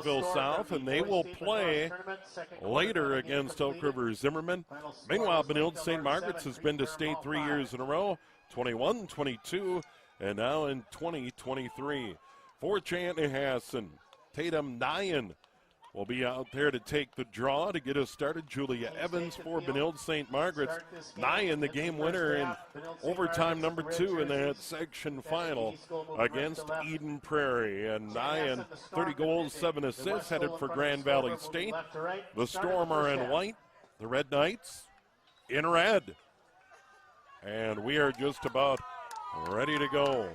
South, and they will play later against Elk River Zimmerman. Meanwhile, Benilde St. Margaret's has been to state 3 years in a row, 21, 22, and now in 2023. For Chanhassen, Tatum Nyan will be out there to take the draw to get us started. Julia Evans for Benilde St. Margaret's. Nyan, the game winner in overtime number 2 in that section final against Eden Prairie. And Nyan, 30 goals, 7 assists, headed for Grand Valley State. The Storm are in white, the Red Knights in red. And we are just about ready to go.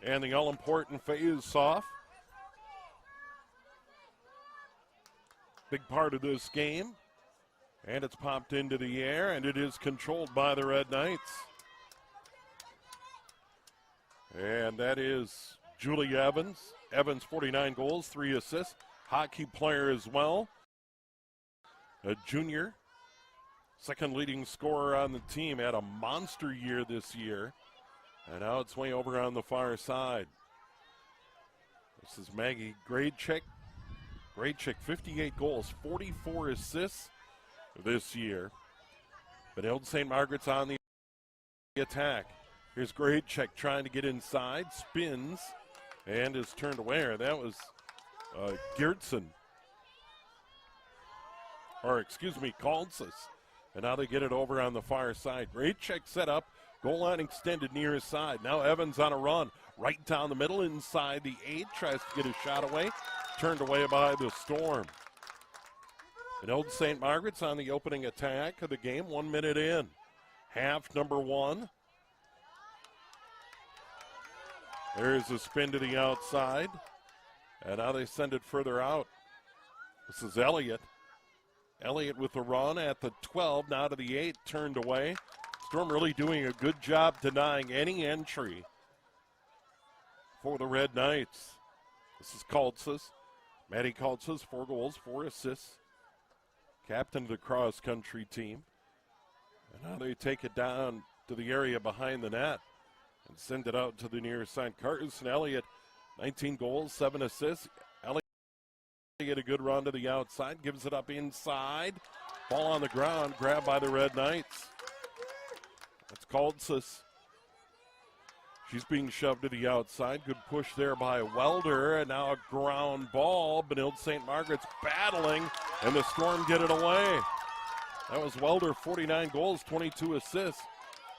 And the all-important face-off. Big part of this game. And it's popped into the air, and it is controlled by the Red Knights. And that is Julie Evans. Evans, 49 goals, 3 assists. Hockey player as well. A junior. Second leading scorer on the team. Had a monster year this year. And now it's way over on the far side. This is Maggie Gradchick. Gradchick, 58 goals, 44 assists this year. Benilde St. Margaret's on the attack. Here's Gradchick trying to get inside, spins, and is turned away. That was Geertsen. Kaltsas. And now they get it over on the far side. Gradchick set up, goal line extended near his side. Now Evans on a run, right down the middle, inside the 8, tries to get a shot away. Turned away by the Storm. Benilde St. Margaret's on the opening attack of the game, 1 minute in. Half number 1. There's a spin to the outside. And now they send it further out. This is Elliott. Elliott with the run at the 12, now to the 8, turned away. Storm really doing a good job denying any entry for the Red Knights. This is Kaltsas. Maddie Kaltsas, 4 goals, 4 assists. Captain of the cross-country team. And now they take it down to the area behind the net and send it out to the near side. Carson Elliott, 19 goals, 7 assists. Elliott get a good run to the outside, gives it up inside. Ball on the ground, grabbed by the Red Knights. That's Kaltsas. She's being shoved to the outside. Good push there by Welder. And now a ground ball. Benilde St. Margaret's battling, and the Storm get it away. That was Welder, 49 goals, 22 assists.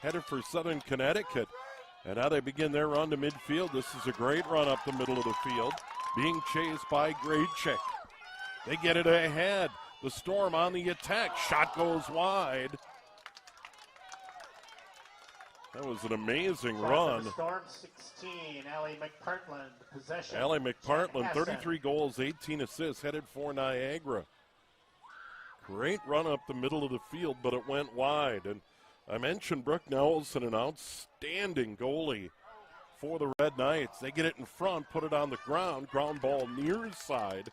Headed for Southern Connecticut. And now they begin their run to midfield. This is a great run up the middle of the field. Being chased by Gradchick. They get it ahead. The Storm on the attack. Shot goes wide. That was an amazing run. Storm 16, Allie McPartland, possession. Allie McPartland, 33 goals, 18 assists, headed for Niagara. Great run up the middle of the field, but it went wide. And I mentioned Brooke Nelson, an outstanding goalie for the Red Knights. They get it in front, put it on the ground ball near side,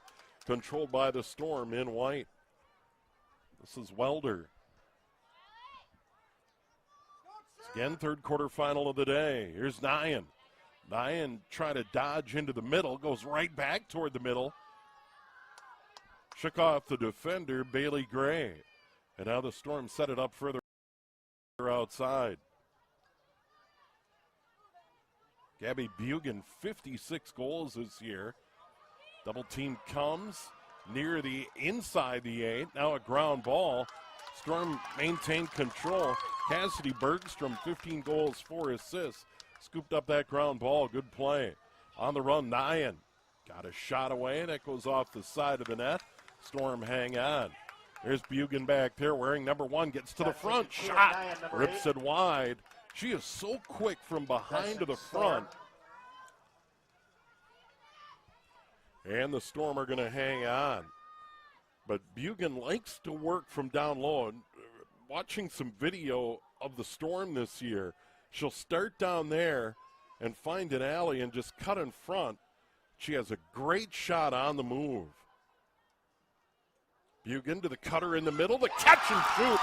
controlled by the Storm in white. This is Welder. Again, third quarterfinal of the day. Here's Nyan. Nyan trying to dodge into the middle, goes right back toward the middle. Shook off the defender, Bailey Gray. And now the Storm set it up further outside. Gabby Bugan, 56 goals this year. Double team comes near the inside the 8. Now a ground ball. Storm maintained control. Cassidy Bergstrom, 15 goals, 4 assists. Scooped up that ground ball. Good play. On the run, Nyan got a shot away. That goes off the side of the net. Storm hang on. There's Bugan back there wearing number 1. Gets to the front. Shot. Rips it wide. She is so quick from behind to the front. And the Storm are going to hang on. But Bugan likes to work from down low. And watching some video of the Storm this year, she'll start down there and find an alley and just cut in front. She has a great shot on the move. Bugan to the cutter in the middle, the catch and shoot,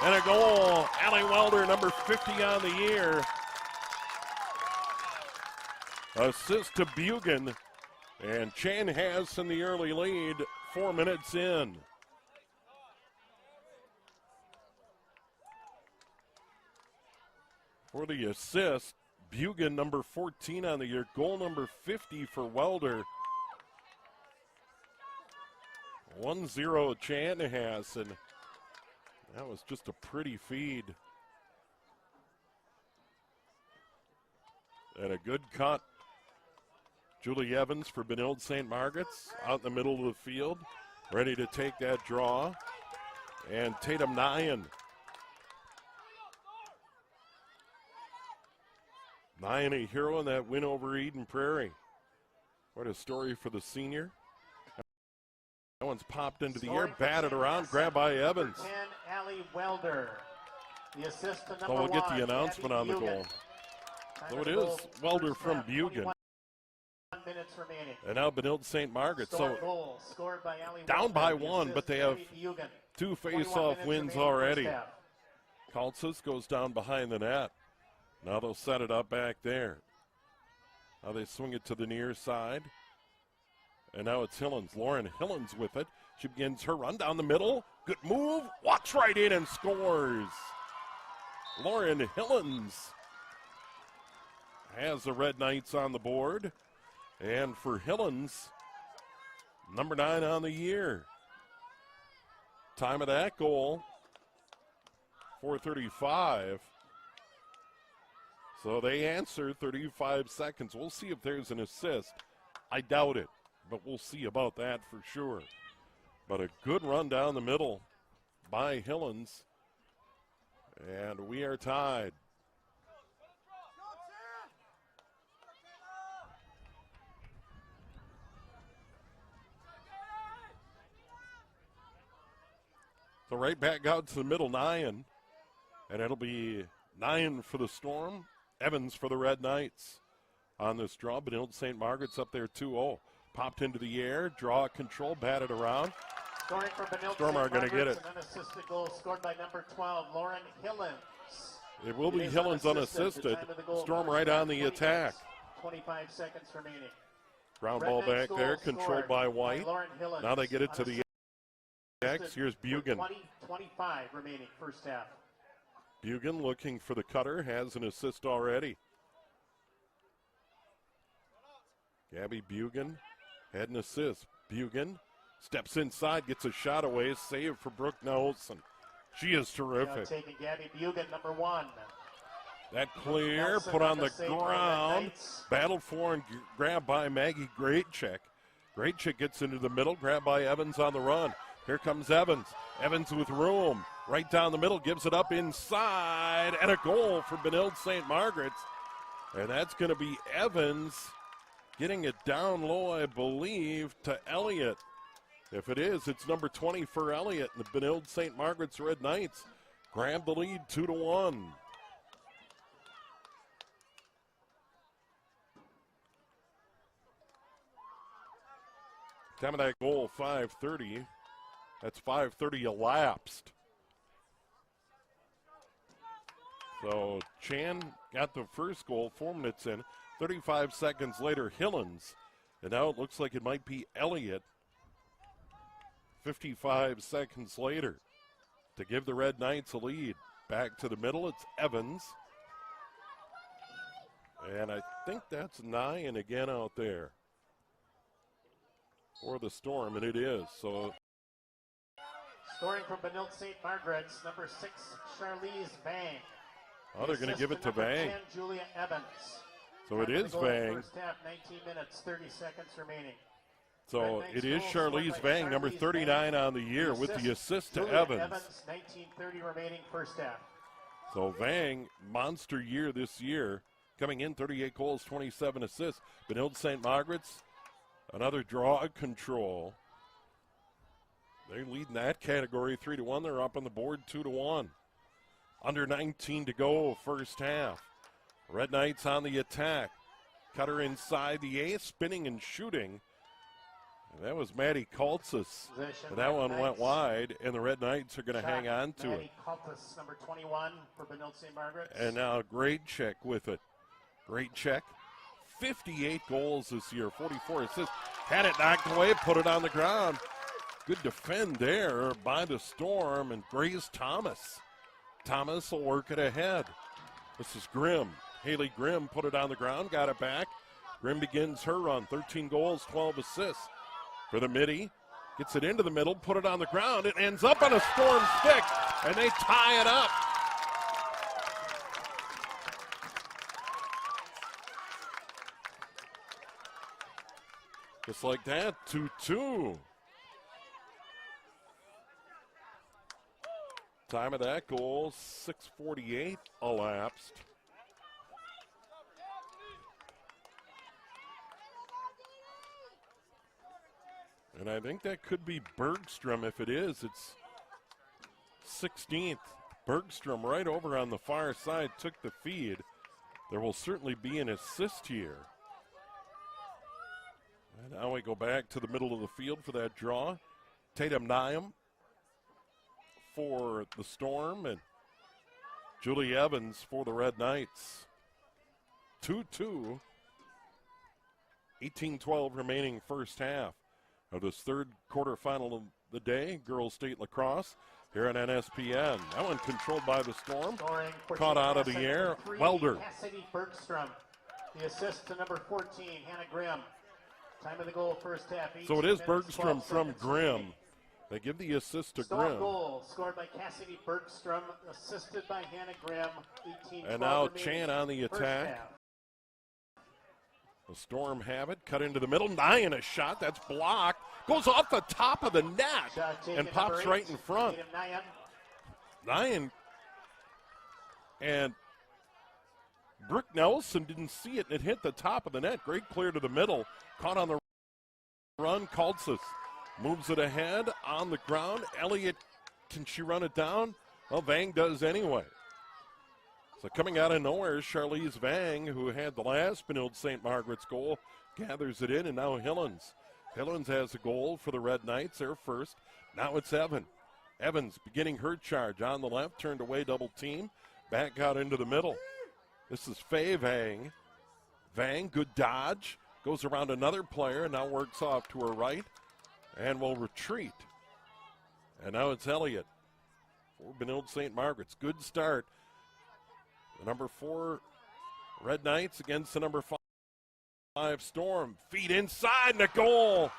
and a goal. Allie Welder, number 50 on the year. Assist to Bugan. And Chanhassen the early lead, 4 minutes in. For the assist, Bugan, number 14 on the year, goal number 50 for Welder. 1-0 Chanhassen. That was just a pretty feed. And a good cut. Julie Evans for Benilde St. Margaret's out in the middle of the field, ready to take that draw. And Tatum Nyan. Nyan a hero in that win over Eden Prairie. What a story for the senior. That one's popped into the air, batted around, grabbed by Evans. 10, Allie Welder. The assist to number So we'll get the one, announcement on the Maddie goal. Time So of it the is goal, Welder first from half, Bugan. 21 minutes remaining. And now Benilde St. Margaret. Storm So goal scored by Allie down Welder. by The one, assist, but they have Maddie Bugan. 2 21 face-off minutes wins remaining, already. first half. Kaltsas goes down behind the net. Now they'll set it up back there. Now they swing it to the near side. And now it's Hillens. Lauren Hillens with it. She begins her run down the middle. Good move. Walks right in and scores. Lauren Hillens has the Red Knights on the board. And for Hillens, number 9 on the year. Time of that goal, 4:35. So they answer 35 seconds. We'll see if there's an assist. I doubt it, but we'll see about that for sure. But a good run down the middle by Hillens. And we are tied. So right back out to the middle, Nyan. And it'll be Nyan for the Storm, Evans for the Red Knights on this draw. Benilde St. Margaret's up there 2-0. Popped into the air, draw control, batted around. Scoring for Benilde Storm St. are going to get it. Margaret's, an unassisted goal scored by number 12, Lauren Hillens. It will be is Hillens unassisted. The time of the goal, Storm first right half, on the 20 attack. minutes, 25 seconds remaining. Ground Red ball Knights back goal there, scored controlled by White. Lauren Hillens. Now they get it to the X. Here's With Bugan. 25 remaining, first half. Bugan looking for the cutter, has an assist already. Gabby Bugan had an assist. Bugan steps inside, gets a shot away, save for Brooke Nelson. She is Now terrific. taking Gabby Bugan, number 1. That clear, Nelson put on the save for the ground, Knights. battled for and grabbed by Maggie Greatchick. Greatchick gets into the middle, grabbed by Evans on the run. Here comes Evans. Evans with room, right down the middle, gives it up inside, and a goal for Benilde St. Margaret's. And that's going to be Evans getting it down low, I believe, to Elliott. If it is, it's number 20 for Elliott, and the Benilde St. Margaret's Red Knights grab the lead 2-1. Time of that goal, 5:30. That's 5:30 elapsed. So Chan got the first goal 4 minutes in. 35 seconds later, Hillens. And now it looks like it might be Elliott 55 seconds later to give the Red Knights a lead. Back to the middle, it's Evans. And I think that's Nyan again out there for the Storm, and it is. So Scoring from Benilde St. Margaret's, number 6, Charlize Vang. oh, they're going to give it to Vang. 10, Julia Evans. So it Time of is the goal, Vang. First half, 19 minutes, 30 seconds remaining. So Red it Knights is goal scored Charlize by Vang, number Charlize 39 Vang. on the year, with the assist to Julia Evans. 19:30 remaining, first half. So Vang, monster year this year, coming in 38 goals, 27 assists. Benilde St. Margaret's, another draw control. They're leading that category 3-1. They're up on the board 2-1. Under 19 to go, first half. Red Knights on the attack. Cutter inside the A, spinning and shooting. And that was Maddie Kaltsas. Possession, That Red one went Knights. wide, and the Red Knights are going to hang on to Maddie it. Kaltsas, number 21 for Benilde St. Margaret's. And now great check with it. Great check. 58 goals this year, 44 assists. Had it knocked away, put it on the ground. Good defend there by the Storm, and Grace Thomas. Thomas will work it ahead. This is Grimm. Haley Grimm put it on the ground, got it back. Grimm begins her run, 13 goals, 12 assists for the Midi. Gets it into the middle, put it on the ground. It ends up on a Storm stick, and they tie it up. Just like that, 2-2. Time of that goal, 6:48 elapsed. And I think that could be Bergstrom. If it is, it's 16th. Bergstrom right over on the far side took the feed. There will certainly be an assist here. And now we go back to the middle of the field for that draw. Tatum Nyam for the Storm and Julie Evans for the Red Knights. 2-2. 18-12 remaining first half of this third quarterfinal of the day. Girls State Lacrosse here on NSPN. That one controlled by the Storm. Caught out of the air. Welder. Cassidy Bergstrom. The assist to number 14, Hannah Grimm. Time of the goal, first half. So it is Bergstrom from Grimm. They give the assist to Storm Grimm. Goal scored by Cassidy Bergstrom, assisted by Hannah Grimm. 18, and now Chan on the attack. The Storm have it, cut into the middle. Nyan a shot, that's blocked. Goes off the top of the net and pops right in front. Nyan and Brooke Nelson didn't see it, and it hit the top of the net. Great clear to the middle. Caught on the run. Kaltsas moves it ahead on the ground. Elliott, can she run it down? Well, Vang does anyway. So coming out of nowhere, Charlize Vang, who had the last Benilde St. Margaret's goal, gathers it in, and now Hillens. Hillens has a goal for the Red Knights, their first. Now it's Evan. Evans beginning her charge on the left, turned away, double team, back out into the middle. This is Faye Vang. Vang, good dodge, goes around another player, and now works off to her right, and will retreat. And now it's Elliott for Benilde St. Margaret's. Good start. The number 4 Red Knights against the number 5 Storm. Feet inside, and a goal.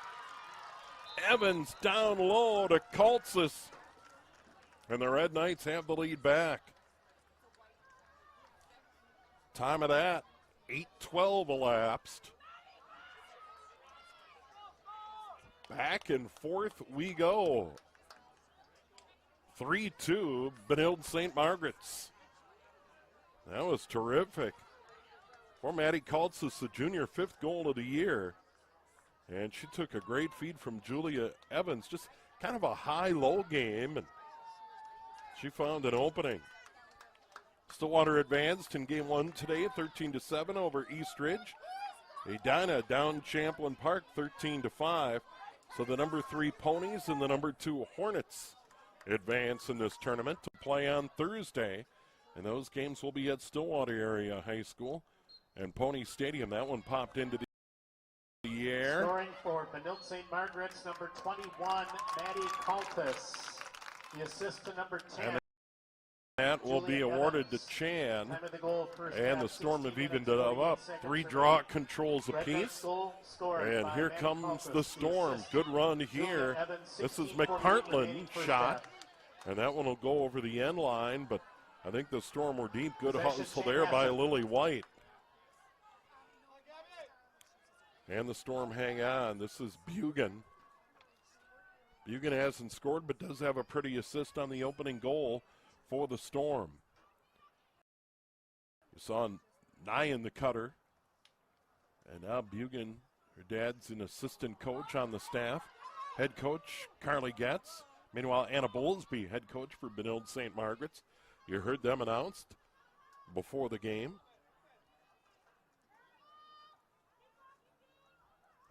Evans down low to Kaltsas. And the Red Knights have the lead back. Time of that, 8:12 elapsed. Back and forth we go. 3-2, Benilde St. Margaret's. That was terrific. For Maddie Kaltsas, the junior, 5th goal of the year. And she took a great feed from Julia Evans. Just kind of a high-low game, and she found an opening. Stillwater advanced in game 1 today, 13-7 over East Ridge. Edina down Champlin Park, 13-5. So the number 3 Ponies and the number 2 Hornets advance in this tournament to play on Thursday. And those games will be at Stillwater Area High School and Pony Stadium. That one popped into the air. Scoring for Benilde St. Margaret's, number 21, Maddie Kaltsas. The assist to number 10. And that will be awarded to Chan. And the Storm have evened it up. 3 draw controls apiece. And here comes the Storm. Good run here. This is McPartland shot. And that one will go over the end line, but I think the Storm were deep. Good hustle there by Lily White. And the Storm hang on. This is Bugan. Bugan hasn't scored, but does have a pretty assist on the opening goal for the Storm. You saw Nyan the cutter. And now Bugan, her dad's an assistant coach on the staff. Head coach Carly Getz. Meanwhile, Anna Bowlesby, head coach for Benilde St. Margaret's. You heard them announced before the game.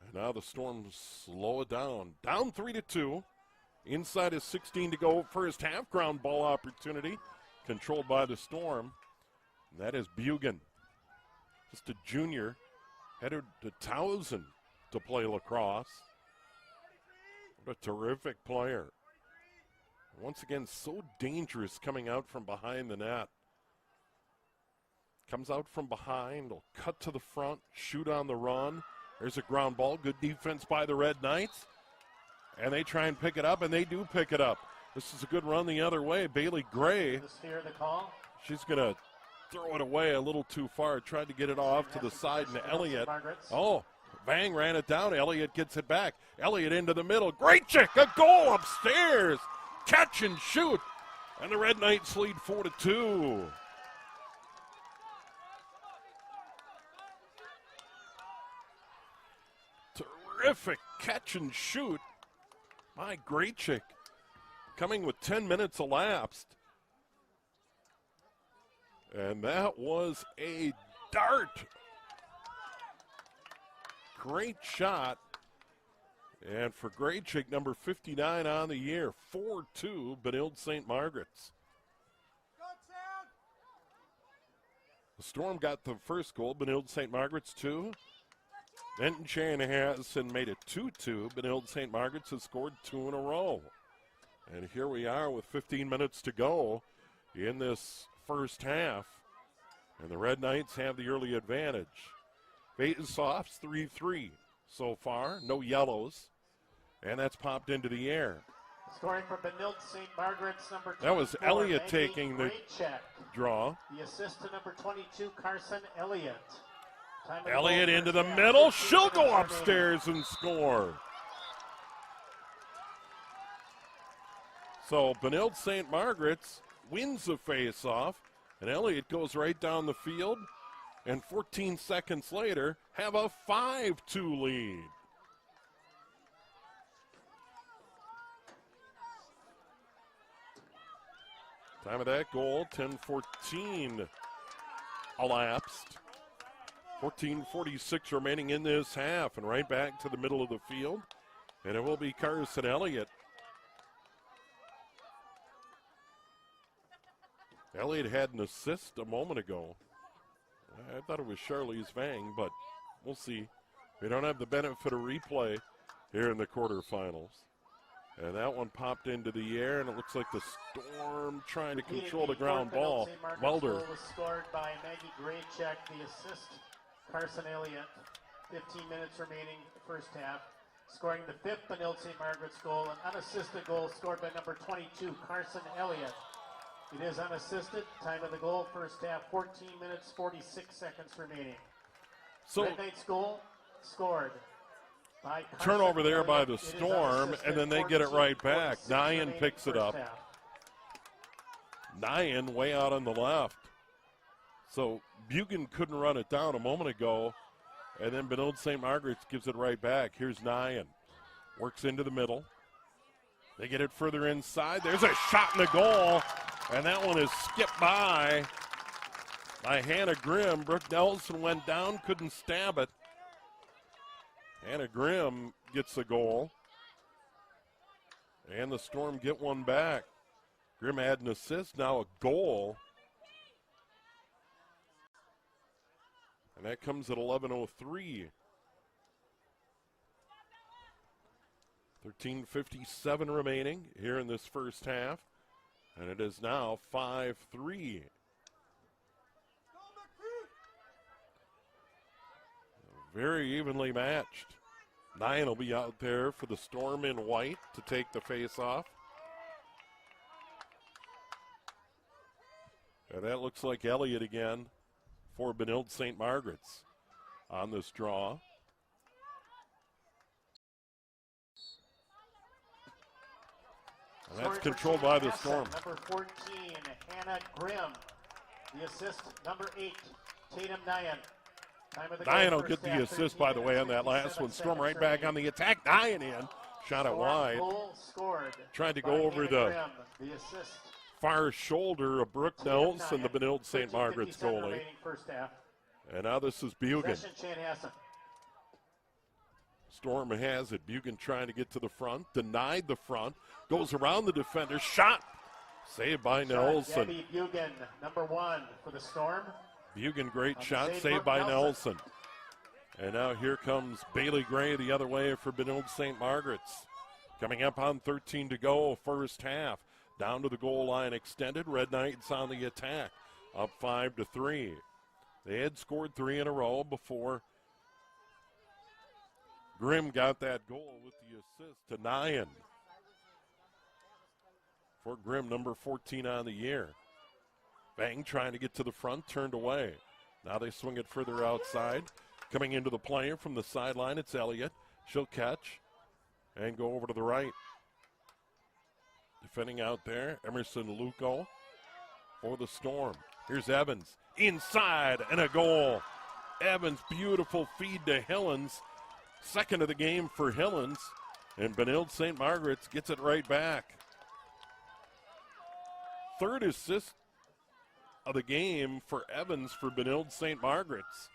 And now the Storm slow it down. Down 3-2. Inside is 16 to go. First half ground ball opportunity controlled by the Storm. And that is Bugan. Just a junior. Headed to Towson to play lacrosse. What a terrific player. Once again, so dangerous coming out from behind the net. Comes out from behind, will cut to the front, shoot on the run. There's a ground ball. Good defense by the Red Knights. And they try and pick it up, and they do pick it up. This is a good run the other way. Bailey Gray. The call. She's going to throw it away a little too far. Tried to get it off to the side, and Elliott. Oh, Vang ran it down. Elliott gets it back. Elliott into the middle. Great check. A goal upstairs. Catch and shoot. And the Red Knights lead 4-2. Terrific catch and shoot by Graychick, coming with 10 minutes elapsed. And that was a dart. Great shot. And for Graychick, number 59 on the year, 4-2, Benilde St. Margaret's. The Storm got the first goal, Benilde St. Margaret's 2. Then Chanhassen made it 2-2. Benilde St. Margaret's has scored 2 in a row. And here we are with 15 minutes to go in this first half. And the Red Knights have the early advantage. Face-offs 3-3 so far. No yellows. And that's popped into the air. Scoring for Benilde St. Margaret's number 24. That was Elliott taking the draw. The assist to number 22, Carson Elliott. Elliott into the middle. She'll go upstairs and score. So Benilde St. Margaret's wins the face-off, and Elliott goes right down the field, and 14 seconds later have a 5-2 lead. Time of that goal, 10:14 elapsed. 14:46 remaining in this half, and right back to the middle of the field. And it will be Carson Elliott. Elliott had an assist a moment ago. I thought it was Charlize Vang, but we'll see. We don't have the benefit of replay here in the quarterfinals. And that one popped into the air, and it looks like the Storm trying to control the ground ball. Welder. Was scored by Maggie Graycheck, the assist. Carson Elliott, 15 minutes remaining the first half, scoring the 5th Benilde St. Margaret's goal, an unassisted goal scored by number 22, Carson Elliott. It is unassisted. Time of the goal, first half, 14 minutes, 46 seconds remaining. So Red Knights goal scored by Carson turnover there Elliott. by the Storm, and then they get it right back. Nyan picks it up. Nyan way out on the left. So Bugan couldn't run it down a moment ago, and then Benilde St. Margaret's gives it right back. Here's Nyan. Works into the middle. They get it further inside. There's a shot in the goal, and that one is skipped by Hannah Grimm. Brooke Nelson went down, couldn't stab it. Hannah Grimm gets the goal, and the Storm get one back. Grimm had an assist, now a goal. And that comes at 11:03. 13:57 remaining here in this first half. And it is now 5-3. Very evenly matched. Nyan will be out there for the Storm in white to take the face-off. And that looks like Elliott again for Benilde St. Margaret's on this draw. And that's controlled by the Storm. Number 14, Hannah Grimm. The assist, number 8, Tatum Nyan. Nyan will get the assist, by the way, on that last one. Storm right back on the attack. Nyan in. Shot it wide. Tried to go over the far shoulder of Brooke Nelson, the Benilde St. Margaret's goalie. And now this is Bugan. Storm has it. Bugan trying to get to the front. Denied the front. Goes around the defender. Shot. Saved by Nelson. Debbie Bugan, number 1 for the Storm. Bugan, great shot. Saved by Nelson. And now here comes Bailey Gray the other way for Benilde St. Margaret's. Coming up on 13 to go, first half. Down to the goal line extended. Red Knights on the attack. Up 5-3. They had scored 3 in a row before Grimm got that goal with the assist to Nyan. For Grimm, number 14 on the year. Vang trying to get to the front, turned away. Now they swing it further outside. Coming into the play from the sideline, it's Elliott. She'll catch and go over to the right. Defending out there, Emerson Luco for the Storm. Here's Evans. Inside and a goal. Evans, beautiful feed to Hillens. Second of the game for Hillens. And Benilde St. Margaret's gets it right back. Third assist of the game for Evans for Benilde St. Margaret's.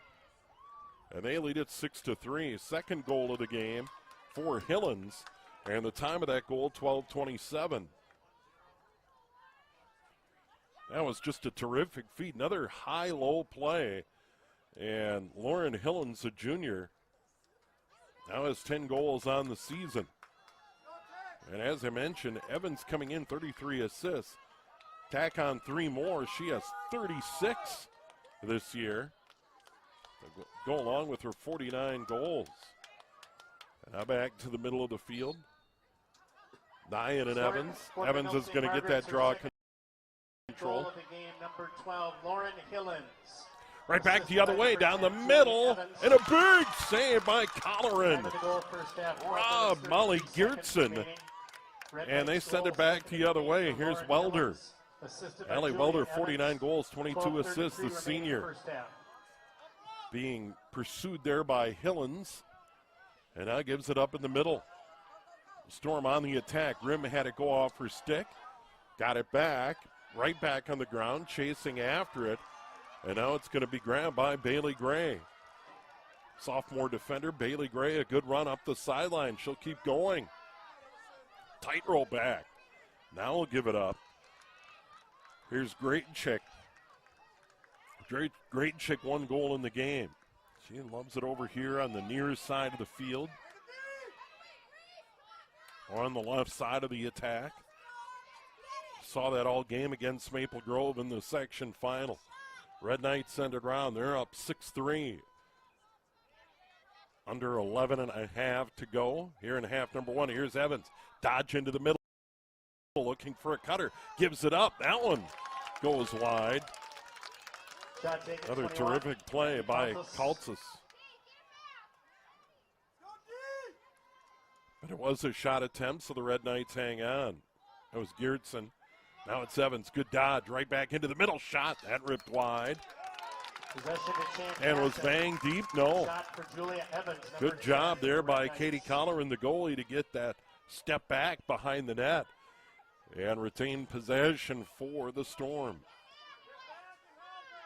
And they lead it 6-3. Second goal of the game for Hillens. And the time of that goal, 12:27. That was just a terrific feed. Another high-low play. And Lauren Hillens, a junior, now has 10 goals on the season. And as I mentioned, Evans coming in 33 assists. Tack on 3 more. She has 36 this year. Go along with her 49 goals. Now back to the middle of the field. Nyan and Evans. Evans is going to get that draw control. Goal of the game, number 12, Lauren Hillens. Right back the other way, down the middle, and a big save by Colleran. Rob Molly Geertsen. And they send it back the other way. Here's Welder. Allie Welder, 49 goals, 22 assists, the senior. Being pursued there by Hillens. And now gives it up in the middle. Storm on the attack. Grimm had it go off her stick. Got it back. Right back on the ground, chasing after it. And now it's going to be grabbed by Bailey Gray. Sophomore defender, Bailey Gray, a good run up the sideline. She'll keep going. Tight roll back. Now we'll give it up. Here's Greatchick. Greatchick, 1 goal in the game. She loves it over here on the near side of the field. Or on the left side of the attack. Saw that all game against Maple Grove in the section final. Red Knights send it around. They're up 6-3. Under 11 and a half to go. Here in half number 1. Here's Evans. Dodge into the middle. Looking for a cutter. Gives it up. That one goes wide. Another terrific play by Kaltsas. But it was a shot attempt, so the Red Knights hang on. That was Geertsen. Now it's Evans. Good dodge. Right back into the middle. Shot. That ripped wide. And was Vang deep? No. Good job there by Katie Colleran, the goalie, to get that step back behind the net and retain possession for the Storm.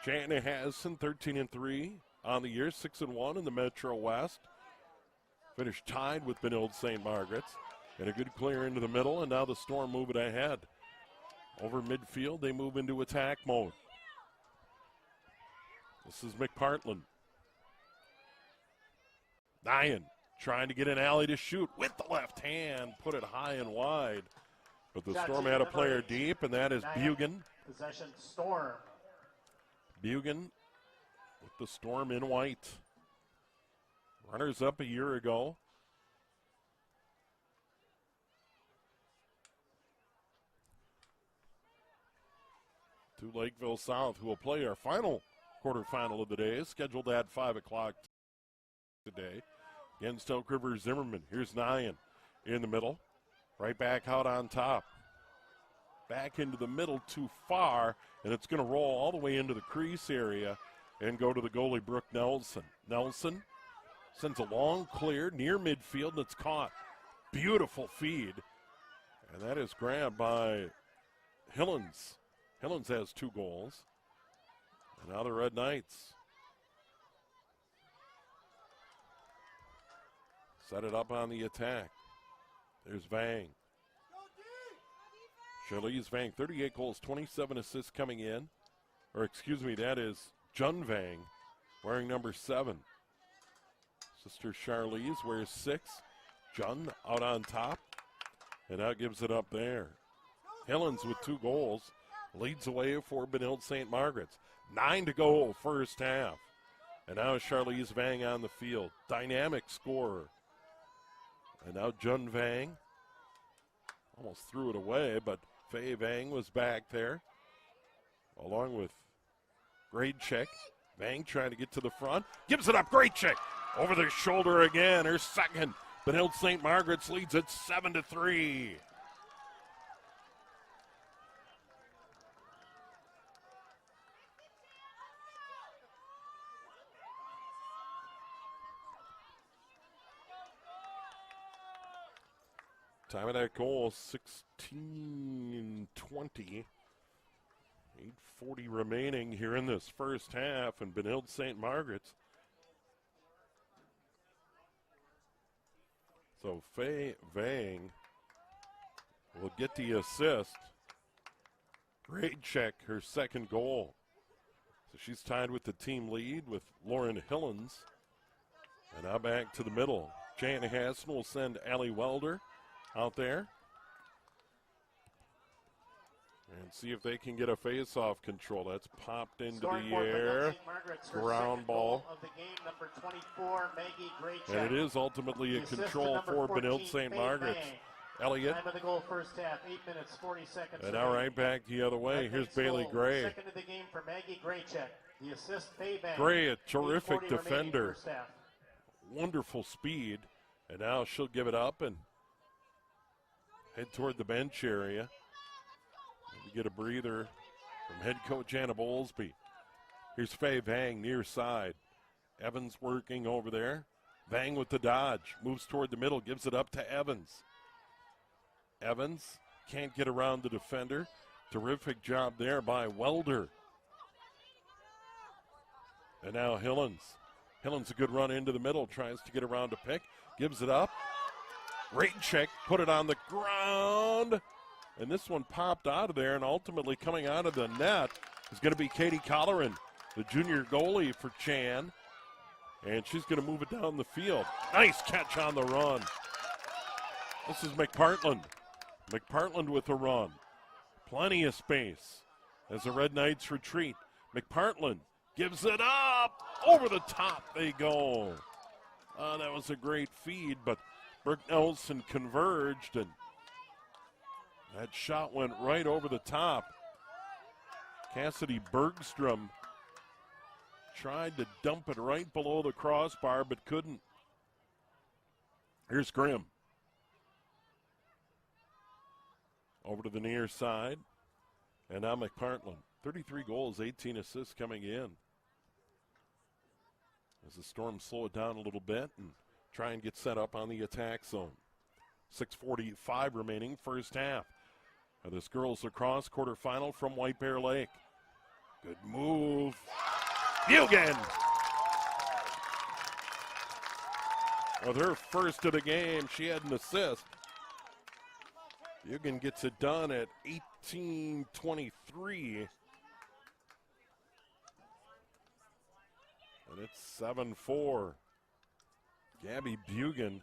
Chanhassen 13-3 on the year, 6-1 in the Metro West. Finished tied with Benilde St. Margaret's. And a good clear into the middle, and now the Storm move it ahead. Over midfield, they move into attack mode. This is McPartland. Nyan trying to get an alley to shoot with the left hand, put it high and wide. But the Storm had a player deep, and that is Bugan. Possession Storm. Bugan with the Storm in white. Runners up a year ago. To Lakeville South, who will play our final quarterfinal of the day, scheduled at 5 o'clock today against Elk River Zimmerman. Here's Nyan in the middle, right back out on top. Back into the middle too far, and it's going to roll all the way into the crease area and go to the goalie, Brooke Nelson. Nelson sends a long clear near midfield, and it's caught. Beautiful feed, and that is grabbed by Hillens. Hillens has 2 goals. And now the Red Knights set it up on the attack. There's Vang. Charlize Vang, 38 goals, 27 assists coming in. Or excuse me, that is Jun Vang, wearing number 7. Sister Charlize wears 6. Jun out on top. And now gives it up there. Hillens with 2 goals. Leads away for Benilde St. Margaret's. 9 to go first half. And now Charlize Vang on the field. Dynamic scorer. And now Jun Vang. Almost threw it away, but Faye Vang was back there. Along with Graycheck. Vang trying to get to the front. Gives it up. Graycheck. Over their shoulder again. Her second. Benilde St. Margaret's leads it 7-3. Time of that goal, 16:20. 8:40 remaining here in this first half, and Benilde St. Margaret's. So Faye Vang will get the assist. Great check, her second goal. So she's tied with the team lead with Lauren Hillens. And now back to the middle. Chanhassen will send Allie Welder out there. And see if they can get a face-off control. That's popped into the air. Ground ball. Of the game, number 24, Maggie Graycheck. And it is ultimately a control for Benilde St. Margaret's. Elliott. Time of the goal, first half, 8 minutes, 40 seconds. And now right back the other way. Here's Bailey Gray. Second of the game for Maggie Graycheck. The assist, Faye Vang. Gray, a terrific defender. Wonderful speed. And now she'll give it up and head toward the bench area. Maybe get a breather from head coach Anna Bowlesby. Here's Faye Vang near side. Evans working over there. Vang with the dodge. Moves toward the middle. Gives it up to Evans. Evans can't get around the defender. Terrific job there by Welder. And now Hillens. Hillens a good run into the middle. Tries to get around to pick. Gives it up. Great check. Put it on the ground. And this one popped out of there, and ultimately coming out of the net is going to be Katie Colleran, the junior goalie for Chan. And she's going to move it down the field. Nice catch on the run. This is McPartland. McPartland with a run. Plenty of space as the Red Knights retreat. McPartland gives it up. Over the top they go. That was a great feed, but Brooke Nelson converged, and that shot went right over the top. Cassidy Bergstrom tried to dump it right below the crossbar, but couldn't. Here's Grimm. Over to the near side. And now McPartland. 33 goals, 18 assists coming in. As the Storm slow it down a little bit and try and get set up on the attack zone. 6:45 remaining, first half. This girls lacrosse quarterfinal from White Bear Lake. Good move. Bugan! With her first of the game, she had an assist. Bugan gets it done at 18:23. And it's 7-4. Gabby Bugan,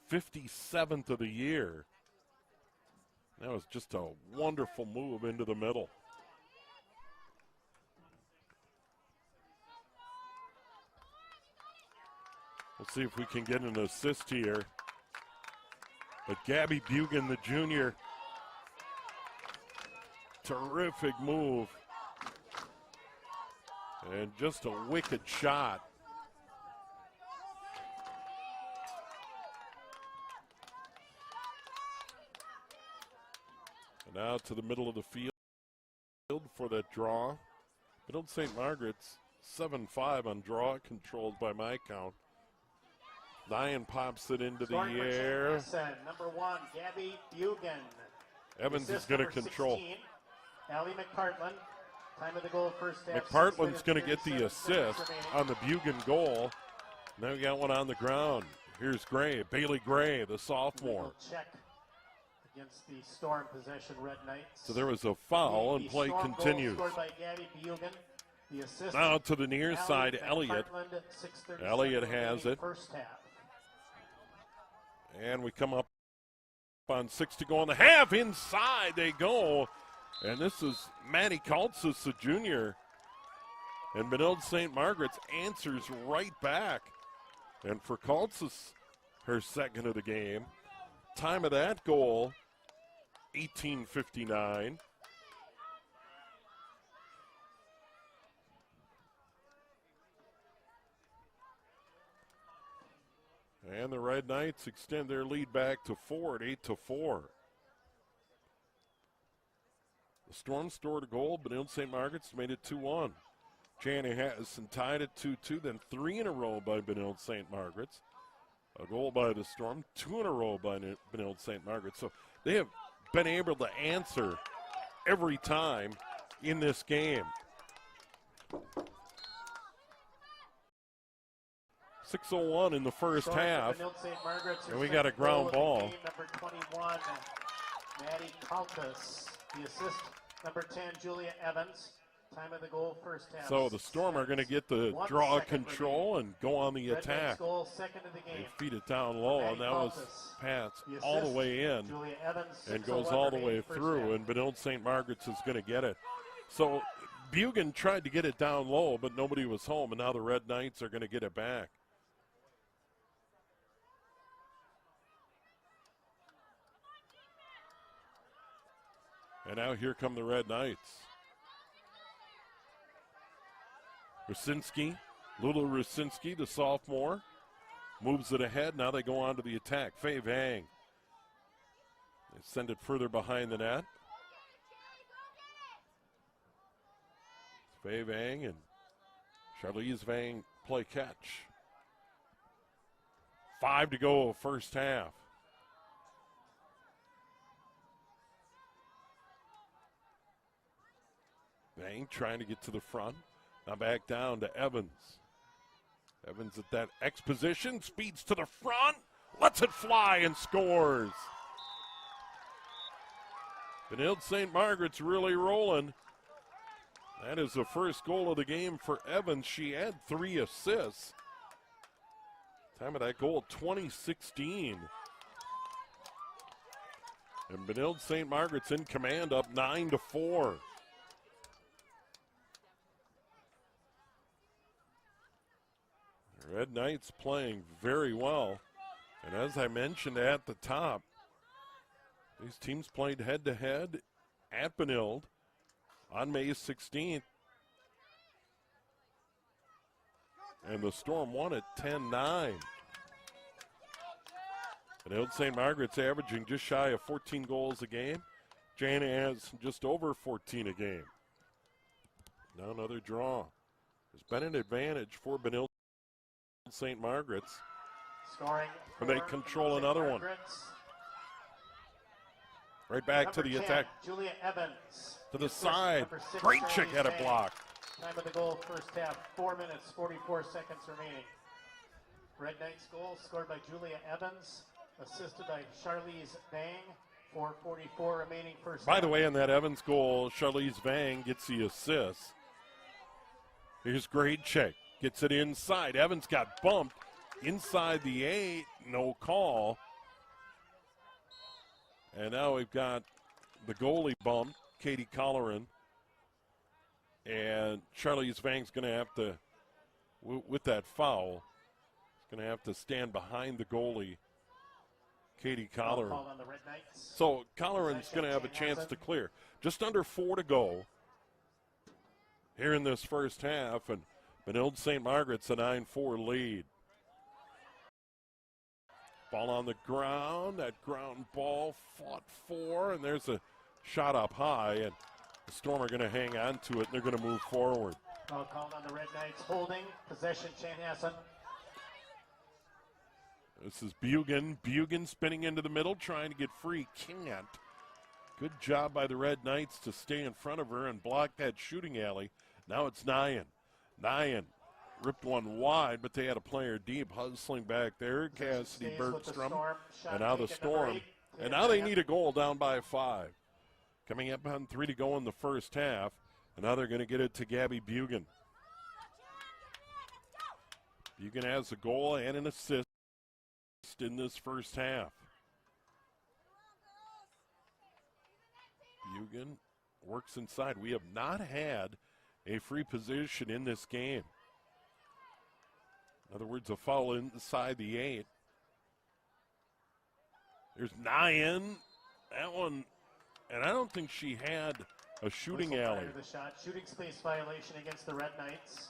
57th of the year. That was just a wonderful move into the middle. We'll see if we can get an assist here. But Gabby Bugan, the junior, terrific move. And just a wicked shot. And now to the middle of the field for that draw. Benilde St. Margaret's 7-5 on draw, controlled by my count. Lyon pops it into the air. Number 1, Gabby Bugan. Evans is going to control. 16, Allie McPartland. Time of the goal, first half. McPartland's going to get the assist on the Bugan goal. Now we got one on the ground. Here's Gray, Bailey Gray, the sophomore. Check against the Storm possession Red Knights. So there was a foul, and play continues. Scored by Gabby Bugan. The assist now to the near side, Elliott. Elliott has it. First half. And we come up on 6 to go in the half. Inside they go. And this is Maddie Kaltsas, the junior. And Benilde St. Margaret's answers right back. And for Kaltsas, her second of the game. Time of that goal, 18:59. And the Red Knights extend their lead back to 4 at 8-4. The Storm scored a goal, but Benilde St. Margaret's made it 2-1. Chanhassen tied it 2-2, then 3 in a row by Benilde St. Margaret's. A goal by the Storm, 2 in a row by Benilde St. Margaret's. So they have been able to answer every time in this game. 6:01 in the first half, and we got a ground ball. Number 21, Maddie Kaltsas. The assist, number 10, Julia Evans. Time of the goal, first half. So the Storm are going to get the draw control and go on the attack. Goal, second of the game. They feed it down low, and that was passed all the way in and goes all the way through, and Benilde St. Margaret's is going to get it. So Bugan tried to get it down low, but nobody was home, and now the Red Knights are going to get it back. And now here come the Red Knights. Lulu Rusinski, the sophomore, moves it ahead. Now they go on to the attack. Fei Vang. They send it further behind the net. Fei Vang and Charlize Vang play catch. 5 to go first half. Vang trying to get to the front. Now back down to Evans. Evans at that X position, speeds to the front, lets it fly and scores. Benilde St. Margaret's really rolling. That is the first goal of the game for Evans. She had 3 assists. Time of that goal, 2016. And Benilde St. Margaret's in command, up 9-4. Red Knights playing very well. And as I mentioned at the top, these teams played head-to-head at Benilde on May 16th. And the Storm won at 10-9. Benilde St. Margaret's averaging just shy of 14 goals a game. Jana has just over 14 a game. Now another draw. There's been an advantage for Benilde St. Margaret's. Scoring. And they control another one. Right back to the 10, attack. Julia Evans. To the side. Great check at a block. Time of the goal, first half, 4 minutes, 44 seconds remaining. Red Knights goal scored by Julia Evans, assisted by Charlize Vang. 4:44 remaining first half. By the way, in that Evans goal, Charlize Vang gets the assist. Here's great check. Gets it inside. Evans got bumped inside the 8. No call. And now we've got the goalie bumped, Katie Colleran. And Charlize Vang's going to have to, with that foul, is going to have to stand behind the goalie, Katie Colleran. So Colleran's going to have a chance to clear. Just under 4 to go here in this first half, and Benilde St. Margaret's a 9-4 lead. Ball on the ground. That ground ball fought for, and there's a shot up high, and the Storm are going to hang on to it, and they're going to move forward. Called on the Red Knights, holding possession, Chanhassen. This is Bugan. Bugan spinning into the middle, trying to get free. Can't. Good job by the Red Knights to stay in front of her and block that shooting alley. Now it's Nyan. Nyan ripped one wide, but they had a player deep hustling back there. Cassidy Bergstrom. And now the Storm. And now they need a goal down by 5. Coming up on 3 to go in the first half. And now they're going to get it to Gabby Bugan. Bugan has a goal and an assist in this first half. Bugan works inside. We have not had a free position in this game. In other words, a foul inside the 8. There's Nyan. That one, and I don't think she had a shooting alley. The shot. Shooting space violation against the Red Knights.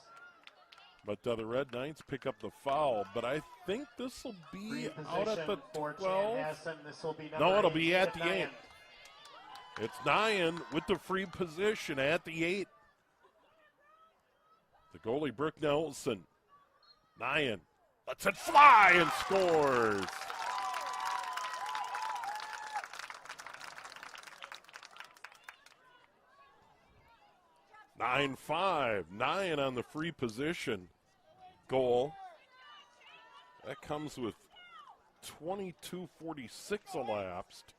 But the Red Knights pick up the foul. But I think this will be out at the 12. This will be no, it'll be at the 8. It's Nyan with the free position at the 8. The goalie, Brooke Nelson. Nyan lets it fly and scores. Nine 5. Nyan on the free position goal. That comes with 22:46 elapsed.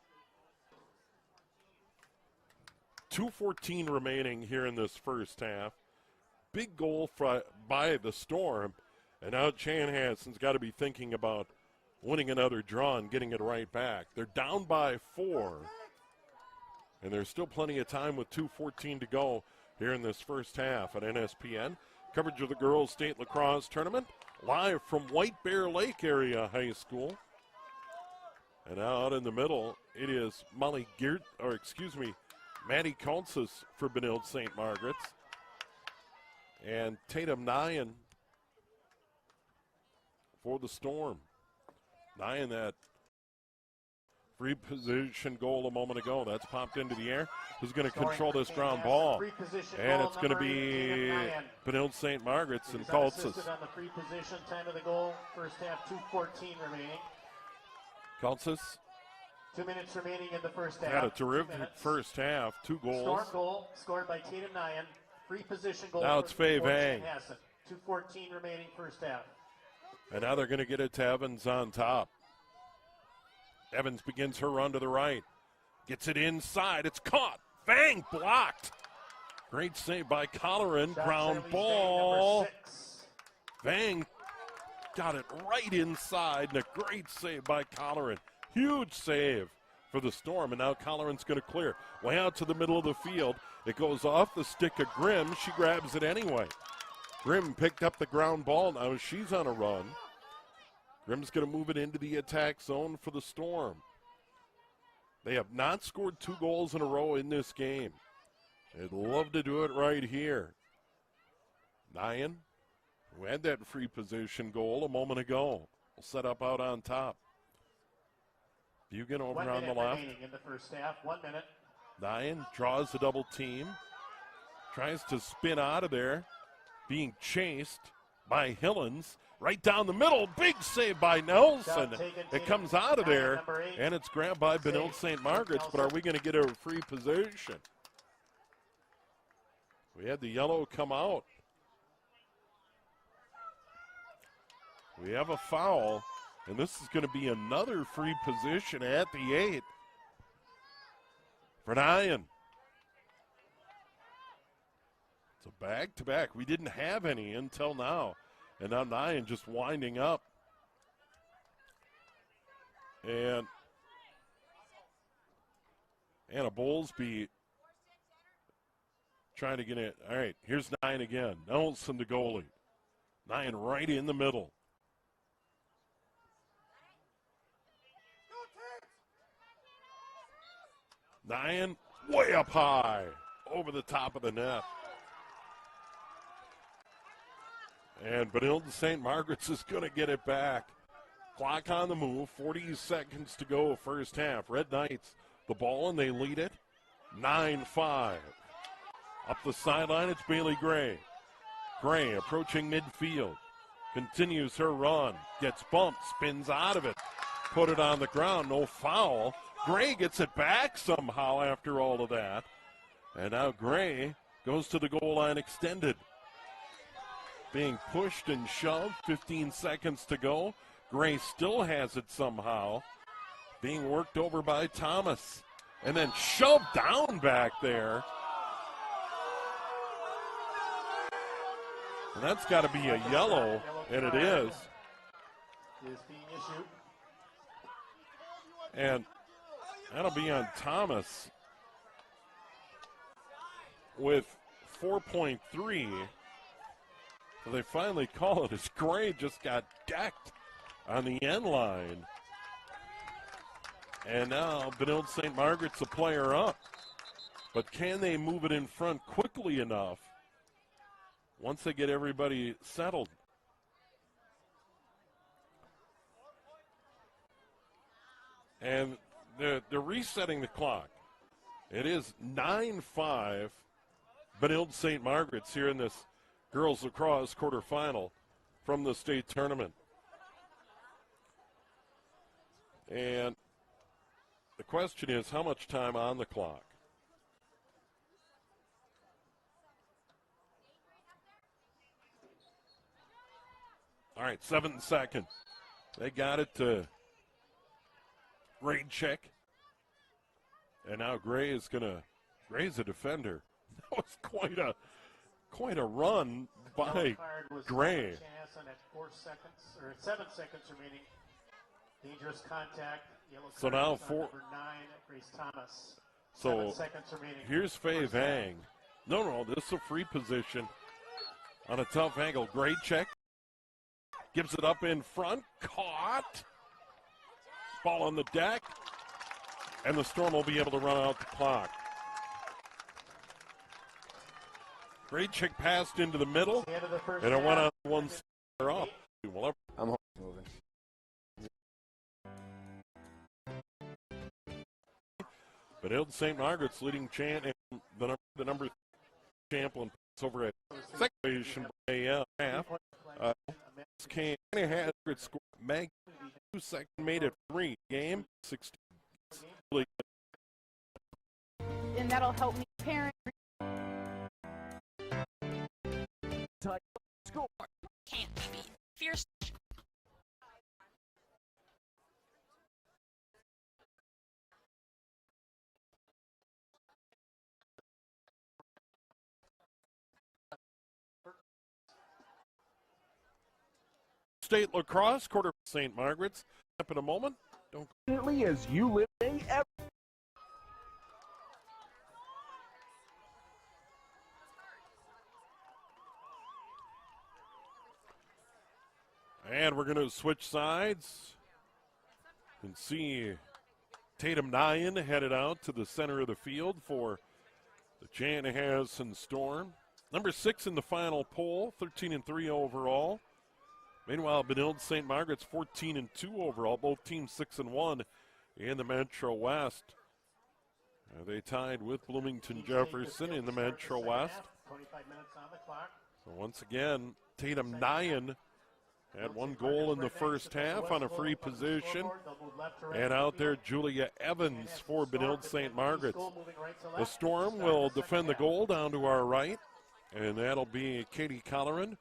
2:14 remaining here in this first half. Big goal by the Storm. And now Chanhassen's got to be thinking about winning another draw and getting it right back. They're down by 4. And there's still plenty of time with 2:14 to go here in this first half at NSPN. Coverage of the Girls State Lacrosse Tournament live from White Bear Lake Area High School. And out in the middle, it is Maddie Kaltsas for Benilde St. Margaret's. And Tatum Nyan for the Storm. Nyan, that free position goal a moment ago. That's popped into the air. Who's going to control this ground ball? And it's going to be Benilde St. Margaret's and Kaltsas. On the free position, time of the goal. First half, 2:14 remaining. Kaltsas 2 minutes remaining in the first half. had a terrific first half. 2 goals. Storm goal scored by Tatum Nyan. Free position goal. Now it's Faye Vang. 2:14 remaining first half. And now they're going to get it to Evans on top. Evans begins her run to the right. Gets it inside. It's caught. Vang blocked. Great save by Colleran. Ground ball. Vang got it right inside. And a great save by Colleran. Huge save for the Storm. And now Colleran's going to clear. Way out to the middle of the field. It goes off the stick of Grimm. She grabs it anyway. Grimm picked up the ground ball. Now she's on a run. Grimm's going to move it into the attack zone for the Storm. They have not scored 2 goals in a row in this game. They'd love to do it right here. Nyan, who had that free position goal a moment ago, will set up out on top. Bugan over on the left. In the first half, 1 minute. Nyan draws the double team. Tries to spin out of there. Being chased by Hillens. Right down the middle. Big save by Nelson. It comes out of there, and it's grabbed by Benilde St. Margaret's, but are we going to get a free position? We had the yellow come out. We have a foul, and this is going to be another free position at the 8 for Nyan. It's a back-to-back. We didn't have any until now. And now Nyan just winding up. And Anna Bowlesby trying to get it. All right, here's Nyan again. Nelson, the goalie. Nyan right in the middle. Nyan way up high over the top of the net. And Benilde St. Margaret's is going to get it back. Clock on the move, 40 seconds to go first half. Red Knights, the ball, and they lead it 9-5. Up the sideline, it's Bailey Gray. Gray approaching midfield. Continues her run. Gets bumped, spins out of it. Put it on the ground, no foul. Gray gets it back somehow after all of that. And now Gray goes to the goal line extended. Being pushed and shoved, 15 seconds to go. Gray still has it somehow. Being worked over by Thomas. And then shoved down back there. And that's got to be a yellow, and it is. Is being issued. And that'll be on Thomas with 4.3. So they finally call it as Gray just got decked on the end line. And now Benilde St. Margaret's a player up. But can they move it in front quickly enough once they get everybody settled? And they're resetting the clock. It is 9-5 Benilde St. Margaret's here in this girls lacrosse quarterfinal from the state tournament. And the question is, how much time on the clock? All right, 7 seconds. They got it to grade check. And now Gray's a defender. That was quite a run by Gray. Chanhassen at 4 seconds, or 7 seconds remaining. Dangerous contact. Yellow So card now is on number 9, Grace Thomas. So 7 seconds remaining. here's Faye Vang. No, this is a free position on a tough angle. Great check. Gives it up in front. Caught. Ball on the deck. And the Storm will be able to run out the clock. Great check passed into the middle. And it went on one side off. I'm moving. Benilde St. Margaret's leading chant and the number champion over at second position by half. Chanhassen scored Meg 2 seconds, made it 3 game 16. And that'll help me parent. Score. Can't be beat. Fierce. State lacrosse quarter St. Margaret's up in a moment. Don't As you live ever. And we're going to switch sides and see Tatum Nyan headed out to the center of the field for the Chanhassen Storm. Number 6 in the final poll, 13-3 overall. Meanwhile, Benilde St. Margaret's 14-2 overall, both teams 6-1 in the Metro West. They tied with Bloomington Jefferson in the Metro West. 25 minutes on the clock. So once again, Tatum Nyan had 1 goal in the first half on a free position. And out there, Julia Evans for Benilde St. Margaret's. The Storm will defend the goal down to our right, and that'll be Katie Colleran.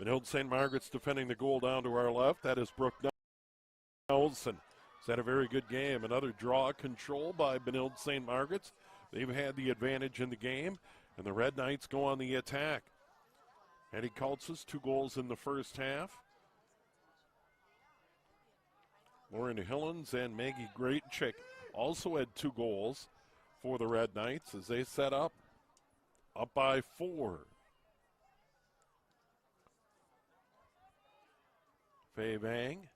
Benilde St. Margaret's defending the goal down to our left. That is Brooke Nelson. Has had a very good game. Another draw control by Benilde St. Margaret's. They've had the advantage in the game, and the Red Knights go on the attack. Maddie Kaltsas, 2 goals in the first half. Lauren Hillens and Maggie Greatchick also had 2 goals for the Red Knights as they set up by 4. Faye Vang.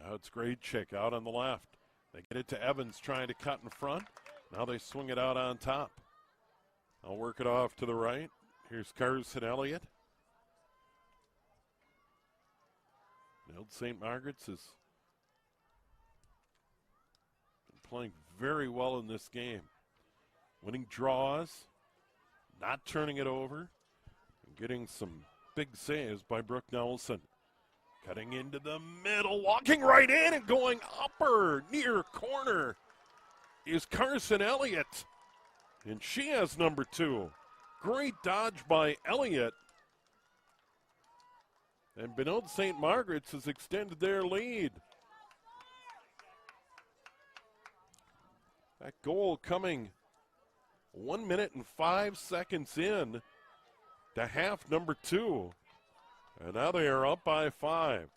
Now it's Greatchick out on the left. They get it to Evans trying to cut in front. Now they swing it out on top. I'll work it off to the right. Here's Carson Elliott. Benilde St. Margaret's has been playing very well in this game. Winning draws, not turning it over, and getting some big saves by Brooke Nelson. Cutting into the middle, walking right in and going upper near corner is Carson Elliott. And she has number 2. Great dodge by Elliott. And Benilde St. Margaret's has extended their lead. That goal coming 1 minute and 5 seconds in to half number 2. And now they are up by 5.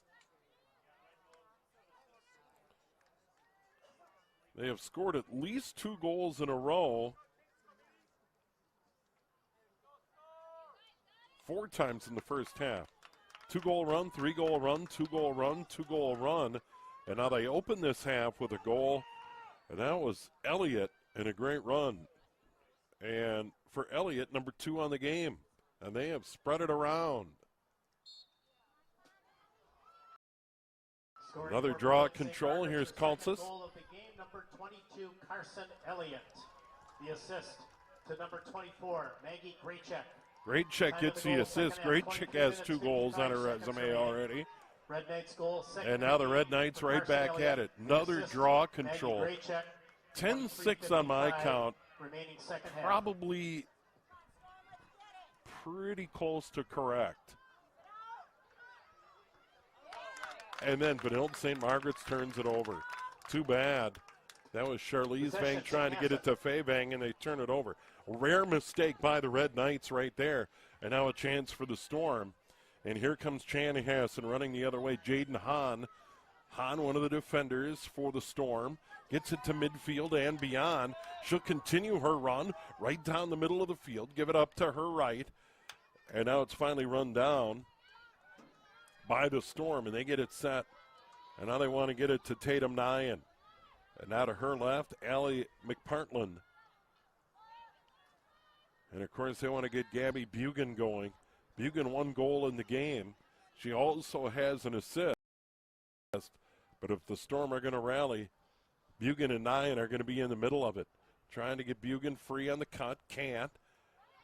They have scored at least 2 goals in a row 4 times in the first half. 2-goal run, 3-goal run, 2-goal run, 2-goal run. And now they open this half with a goal, and that was Elliott in a great run. And for Elliott, number 2 on the game. And they have spread it around. Another draw at control. Here's Kaltsas. Goal of the game, number 22, Carson Elliott. The assist to number 24, Maggie Graycheck. Graycheck gets the assist. Graycheck has 2 goals on her resume already. Red Knights goal, and now the Red Knights right back at it. Another draw control. 10-6 on my count. Probably pretty close to correct. And then Benilde St. Margaret's turns it over. Too bad. That was Charlize Vang trying to get it to Faye Vang, and they turn it over. Rare mistake by the Red Knights right there. And now a chance for the Storm. And here comes Chanhassen running the other way. Jaden Hahn. Hahn, one of the defenders for the Storm. Gets it to midfield and beyond. She'll continue her run right down the middle of the field. Give it up to her right. And now it's finally run down by the Storm, and they get it set. And now they want to get it to Tatum Nyan. And now to her left, Allie McPartland. And, of course, they want to get Gabby Bugan going. Bugan 1 goal in the game. She also has an assist. But if the Storm are going to rally, Bugan and Nyan are going to be in the middle of it. Trying to get Bugan free on the cut. Can't.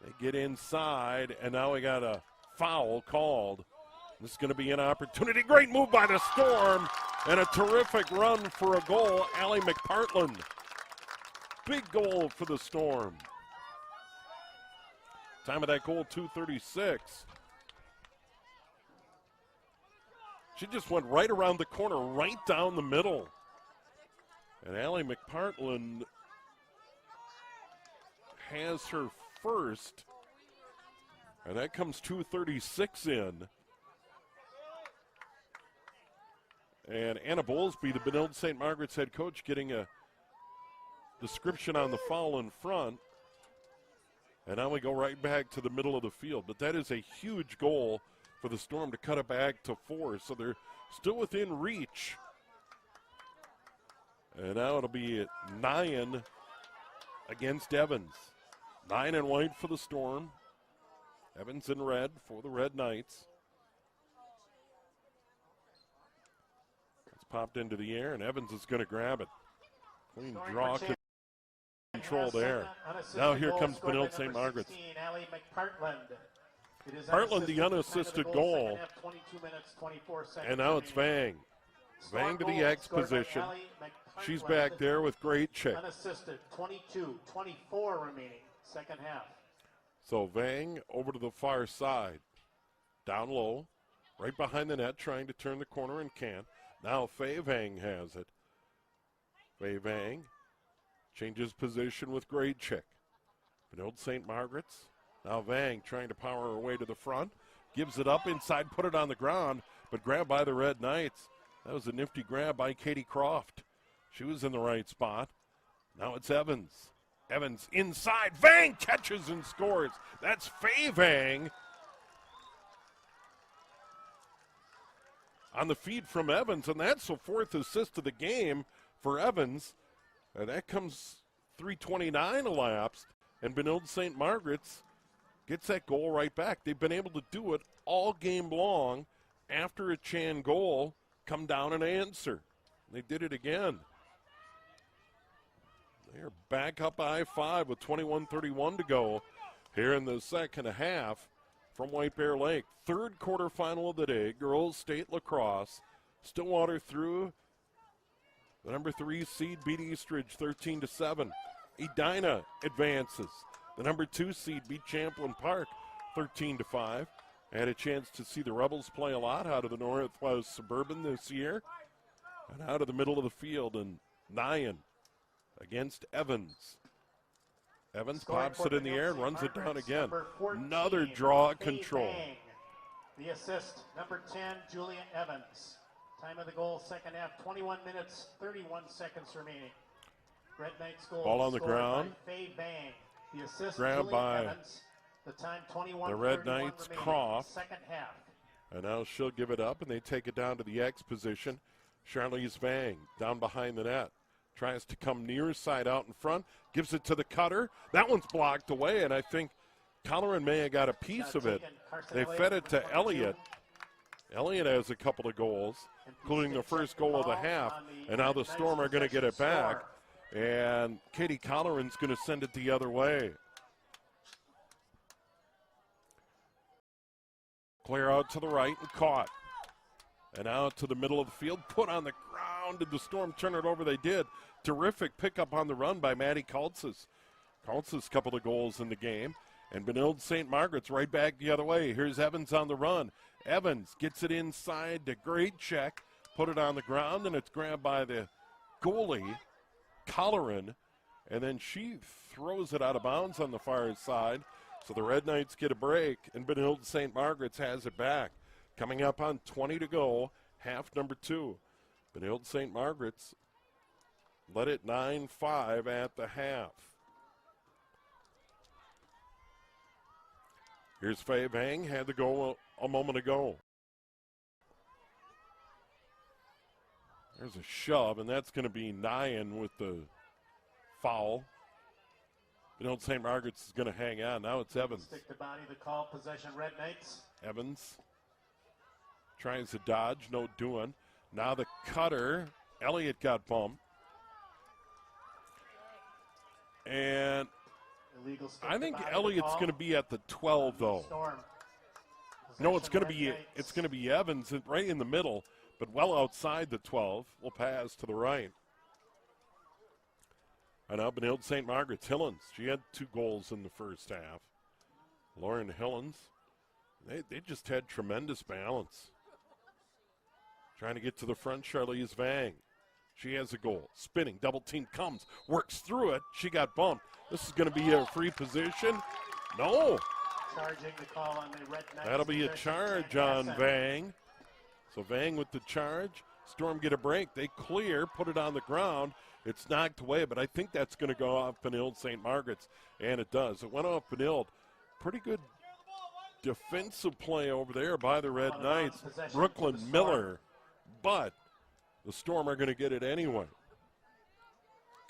They get inside, and now we got a foul called. This is going to be an opportunity. Great move by the Storm, and a terrific run for a goal. Allie McPartland. Big goal for the Storm. Time of that goal, 2:36. She just went right around the corner, right down the middle. And Allie McPartland has her first, and that comes 2:36 in. And Anna Bowlesby, the Benilde St. Margaret's head coach, getting a description on the foul in front. And now we go right back to the middle of the field. But that is a huge goal for the Storm to cut it back to 4. So they're still within reach. And now it'll be Nyan against Evans. 9 and white for the Storm. Evans in red for the Red Knights. It's popped into the air, and Evans is going to grab it. Clean draw control there. Now here comes Benilde St. Margaret's. Partland, the unassisted goal. And now it's Vang. Vang to the X position. She's back there with Graycheck. Unassisted, 22-24 remaining, second half. So Vang over to the far side. Down low, right behind the net, trying to turn the corner and can't. Now Faye Vang has it. Faye Vang changes position with Graycheck. Benilde St. Margaret's. Now Vang trying to power her way to the front. Gives it up inside, put it on the ground, but grabbed by the Red Knights. That was a nifty grab by Katie Croft. She was in the right spot. Now it's Evans. Evans inside. Vang catches and scores. That's Faye Vang. On the feed from Evans, and that's the 4th assist of the game for Evans. And that comes 3:29 elapsed, and Benilde St. Margaret's gets that goal right back. They've been able to do it all game long after a Chan goal, come down and answer. They did it again. They're back up by 5 with 21:31 to go here in the second half from White Bear Lake. Third quarterfinal of the day, girls state lacrosse. Stillwater through. The number 3 seed beat Eastridge 13-7. Edina advances. The number 2 seed beat Champlain Park 13-5. I had a chance to see the Rebels play a lot out of the Northwest Suburban this year. And out of the middle of the field, and Nyan against Evans. Evans pops it in the air and runs it down again. 14, another draw control. Bang. The assist, number 10, Julia Evans. Time of the goal, second half, 21 minutes, 31 seconds remaining. Red Knights goal. Ball on the scored ground. By Faye Bang. The assist Grabbed Julie by Evans. The time 21. the Red Knights, Croft. Second half. And now she'll give it up, and they take it down to the X position. Charlize Vang down behind the net. Tries to come near side out in front. Gives it to the cutter. That one's blocked away, and I think Colleran may have got a piece of it. They fed it to Elliott. Elliott has a couple of goals, including the first goal of the half. And now the Storm are going to get it back. And Katie Colleran's going to send it the other way. Clear out to the right and caught. And out to the middle of the field, put on the ground. Did the Storm turn it over? They did. Terrific pickup on the run by Maddie Kaltsas. Kaltsas' couple of goals in the game. And Benilde St. Margaret's right back the other way. Here's Evans on the run. Evans gets it inside to great check. Put it on the ground, and it's grabbed by the goalie, Colleran. And then she throws it out of bounds on the far side. So the Red Knights get a break, and Benilde St. Margaret's has it back. Coming up on 20 to go, half number 2. Benilde St. Margaret's led it 9-5 at the half. Here's Faye Bang, had the goal a moment ago. There's a shove, and that's going to be Nyan with the foul. Benilde St. Margaret's is going to hang on. Now it's Evans. Stick to body, the call, possession, Red Knights. Evans tries to dodge, no doing. Now the cutter, Elliott got bumped. And I think Elliott's going to be at the 12 though. No, it's going to be Evans right in the middle, but well outside the 12. We'll pass to the right. And now Benilde St. Margaret's Hillens. She had 2 goals in the first half. Lauren Hillens. They just had tremendous balance. Trying to get to the front, Charlize Vang. She has a goal. Spinning, double team comes, works through it. She got bumped. This is going to be a free position. No. Charging the call on the Red Knights. That'll be a charge on Vang. So Vang with the charge. Storm get a break. They clear, put it on the ground. It's knocked away, but I think that's going to go off Benilde St. Margaret's, and it does. It went off Benilde. Pretty good defensive play over there by the Red Knights. Brooklyn Miller, but the Storm are going to get it anyway.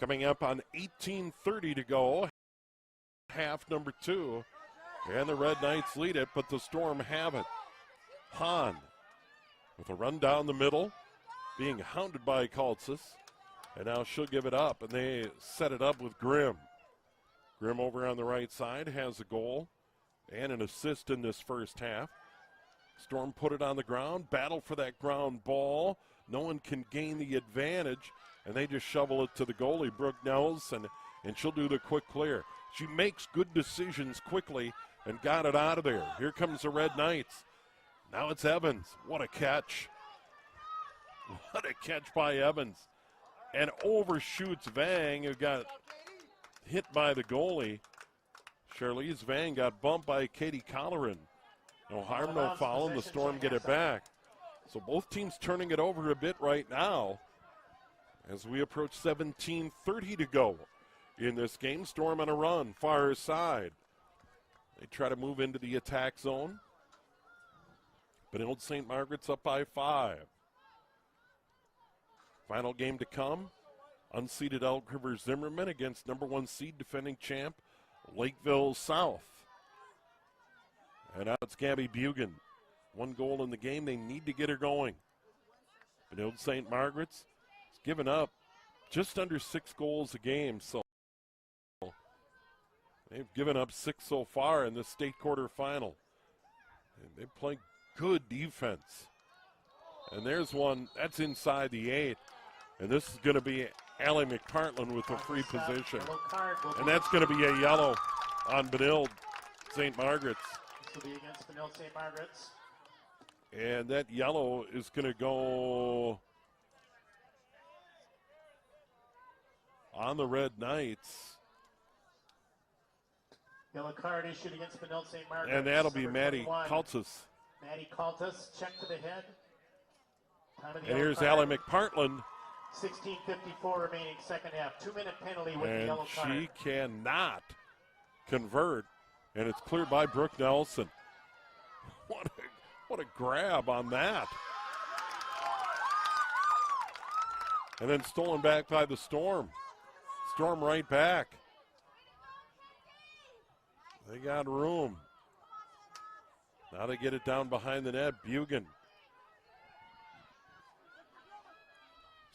Coming up on 18:30 to go, half number 2, and the Red Knights lead it, but the Storm have it. Hahn with a run down the middle, being hounded by Kaltsas. And now she'll give it up, and they set it up with Grimm. Grimm over on the right side has a goal and an assist in this first half. Storm put it on the ground, battle for that ground ball. No one can gain the advantage, and they just shovel it to the goalie, Brooke Nelson, and she'll do the quick clear. She makes good decisions quickly and got it out of there. Here comes the Red Knights. Now it's Evans. What a catch. What a catch by Evans. And overshoots Vang, who got hit by the goalie. Charlize Vang got bumped by Katie Colleran. No harm, no foul, and the Storm get it back. So both teams turning it over a bit right now as we approach 17:30 to go in this game. Storm on a run, far side. They try to move into the attack zone. Benilde St. Margaret's up by 5. Final game to come. Unseeded Elk River Zimmerman against number 1 seed defending champ Lakeville South. And now it's Gabby Bugan. 1 goal in the game. They need to get her going. Benilde St. Margaret's has given up just under 6 goals a game. So they've given up 6 so far in the state quarterfinal. And they play good defense. And there's one that's inside the 8. And this is going to be Allie McPartland with a free position. And that's going to be a yellow on Benilde St. Margaret's. This will be against Benilde St. Margaret's. And that yellow is going to go on the Red Knights. Yellow card issued against Benilde St. Margaret's. And that'll be Maddie Kaltsas. Maddie Kaltsas, check to the head. And here's Allie McPartland 16:54 remaining second half. 2-minute penalty with the And yellow card. she cannot convert, and it's cleared by Brooke Nelson. What a grab on that. And then stolen back by the Storm. Storm right back. They got room. Now they get it down behind the net. Bugan.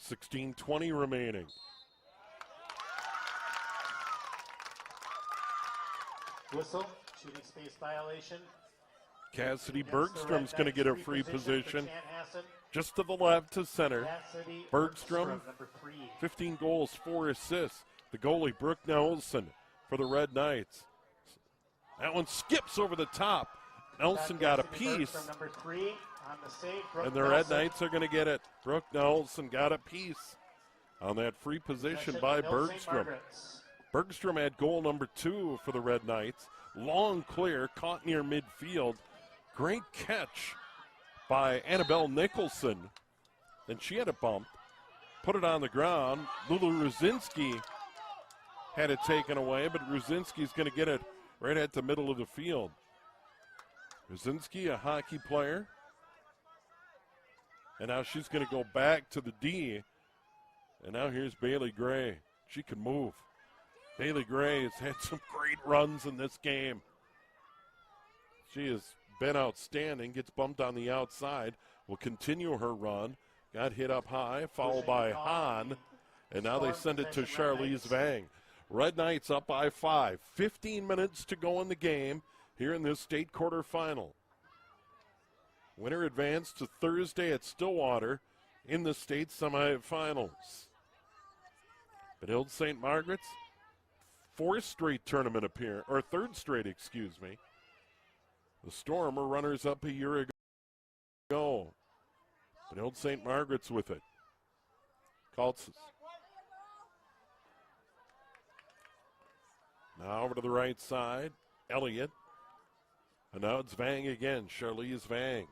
16:20 remaining. Whistle, shooting space violation. Cassidy Against the Bergstrom's Red going to get a Knights, free for position. Chanhassen. Just to the left to center. Cassidy Bergstrom, number 3. 15 goals, 4 assists. The goalie, Brooke Nelson, for the Red Knights. That one skips over the top. Nelson got a piece. Number 3 on the save. Brooke And the Red Knights are going to get it. Brooke Nelson got a piece on that free position by Bergstrom. Bergstrom had goal number 2 for the Red Knights. Long clear, caught near midfield. Great catch by Annabelle Nicholson. Then she had it bumped, put it on the ground. Lulu Ruzinski had it taken away, but Ruzinski's going to get it right at the middle of the field. Ruzinski, a hockey player. And now she's going to go back to the D. And now here's Bailey Gray. She can move. Bailey Gray has had some great runs in this game. She has been outstanding. Gets bumped on the outside. Will continue her run. Got hit up high, fouled by Hahn. And now they send it to Charlize Vang. Red Knights up by 5. 15 minutes to go in the game here in this state quarterfinal. Winner advanced to Thursday at Stillwater in the state semifinals. Benilde St. Margaret's third straight, excuse me. The Storm were runners up a year ago. Benilde St. Margaret's with it. Kaltsas. Now over to the right side, Elliott. And now it's Vang again, Charlize Vang.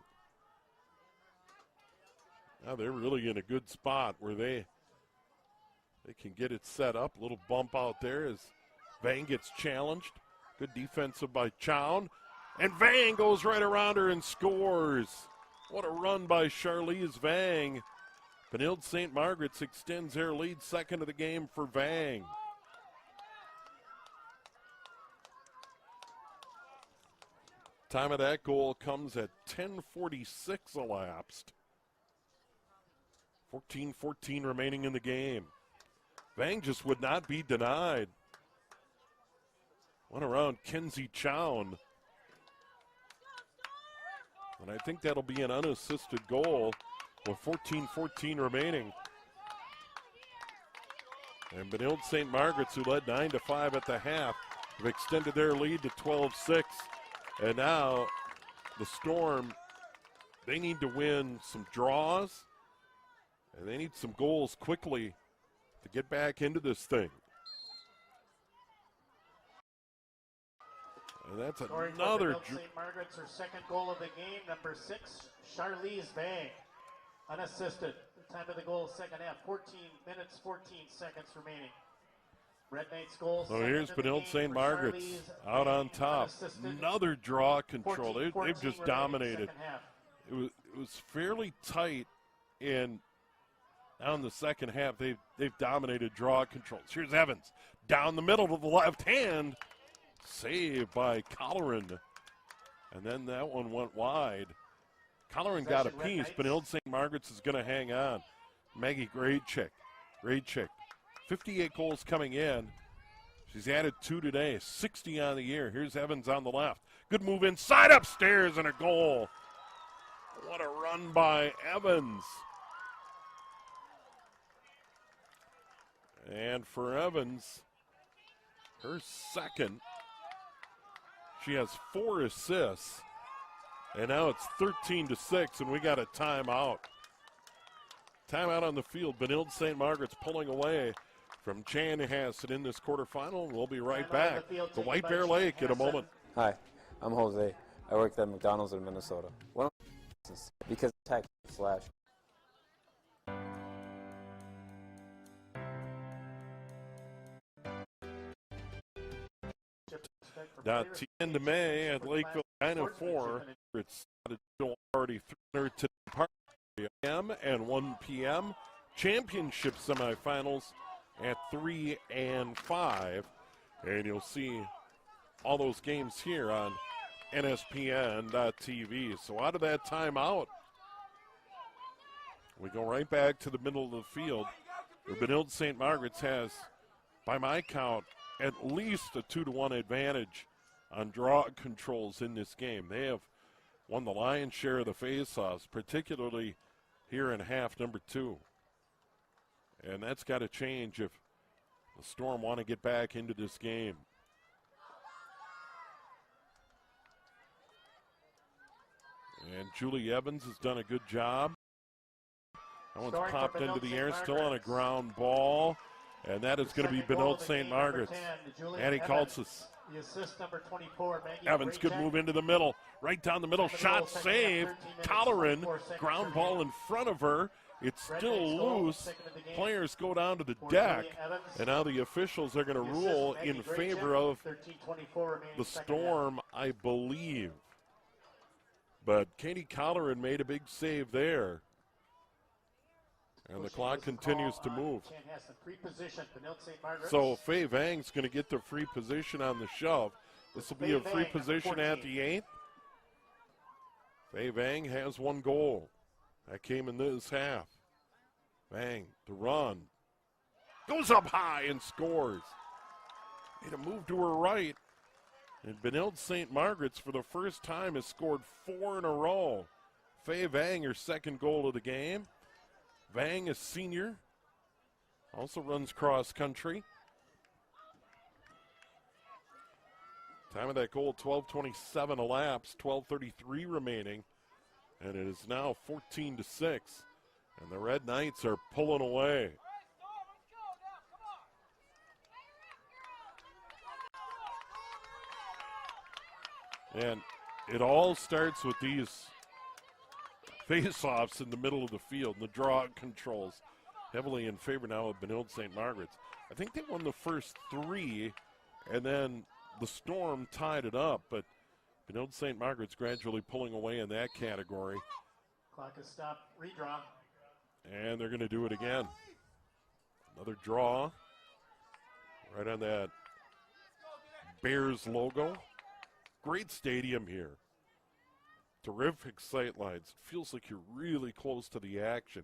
Now they're really in a good spot where they can get it set up. A little bump out there as Vang gets challenged. Good defensive by Chown. And Vang goes right around her and scores. What a run by Charlize Vang. Benilde St. Margaret's extends their lead, second of the game for Vang. Time of that goal comes at 10:46 elapsed. 14-14 remaining in the game. Vang just would not be denied. Went around Kenzie Chown. And I think that'll be an unassisted goal with 14-14 remaining. And Benilde St. Margaret's, who led 9-5 at the half, have extended their lead to 12-6. And now the Storm, they need to win some draws, and they need some goals quickly to get back into this thing. And that's another. St. Margaret's, her second goal of the game, number 6, Charlize Vang, unassisted. The time of the goal, second half, 14 minutes, 14 seconds remaining. Red Knights goal. So here's Benilde St. Margaret's out on top. Another draw control. They've just dominated. It was fairly tight in now in the second half. They've dominated draw controls. Here's Evans down the middle to the left hand. Saved by Colleran. And then that one went wide. Colleran got a piece. Benilde St. Margaret's is going to hang on. Maggie, great chick. 58 goals coming in. She's added 2 today. 60 on the year. Here's Evans on the left. Good move inside, upstairs, and a goal. What a run by Evans. And for Evans, her second. She has 4 assists. And now it's 13-6, and we got a timeout. Timeout on the field. Benilde St. Margaret's pulling away from Chanhassen in this quarterfinal. We'll be right back to White Bear Lake in a moment. Hi, I'm Jose. I worked at McDonald's in Minnesota. Because tech slash. End of May at Lakeville 9:04. It's already 300 to Park p.m. and 1 p.m. Championship semifinals at 3 and 5. And you'll see all those games here on NSPN.TV. So out of that timeout, we go right back to the middle of the field. Benilde St. Margaret's has, by my count, at least a 2-1 advantage on draw controls in this game. They have won the lion's share of the faceoffs, particularly here in half number 2. And that's got to change if the Storm want to get back into this game. And Julie Evans has done a good job. That one's popped into the air, still on a ground ball. And that is going to be Benilde St. Margaret's. Maddie Kaltsas. The assist, number 24, Maggie Evans could move into the middle. Right down the middle. Shot save. Colleran. Ground ball in front of her. It's still loose. Players go down to the deck. And now the officials are going to rule in favor of the Storm, I believe. But Katie Colleran made a big save there. And the clock continues to move. So Faye Vang's going to get the free position on the shove. This will be a free position at the 8th. Faye Vang has 1 goal. That came in this half. Vang to run. Goes up high and scores. Made a move to her right. And Benilde St. Margaret's, for the first time, has scored 4 in a row. Faye Vang, her 2nd goal of the game. Vang, a senior, also runs cross country. Time of that goal, 12:27 elapsed, 12:33 remaining, and it is now 14-6. And the Red Knights are pulling away. And it all starts with these face-offs in the middle of the field. And the draw controls heavily in favor now of Benilde St. Margaret's. I think they won the first 3, and then the Storm tied it up. But Benilde St. Margaret's gradually pulling away in that category. Clock is stopped. Redraw. And they're going to do it again. Another draw. Right on that Bears logo. Great stadium here. Terrific sight lines. It feels like you're really close to the action.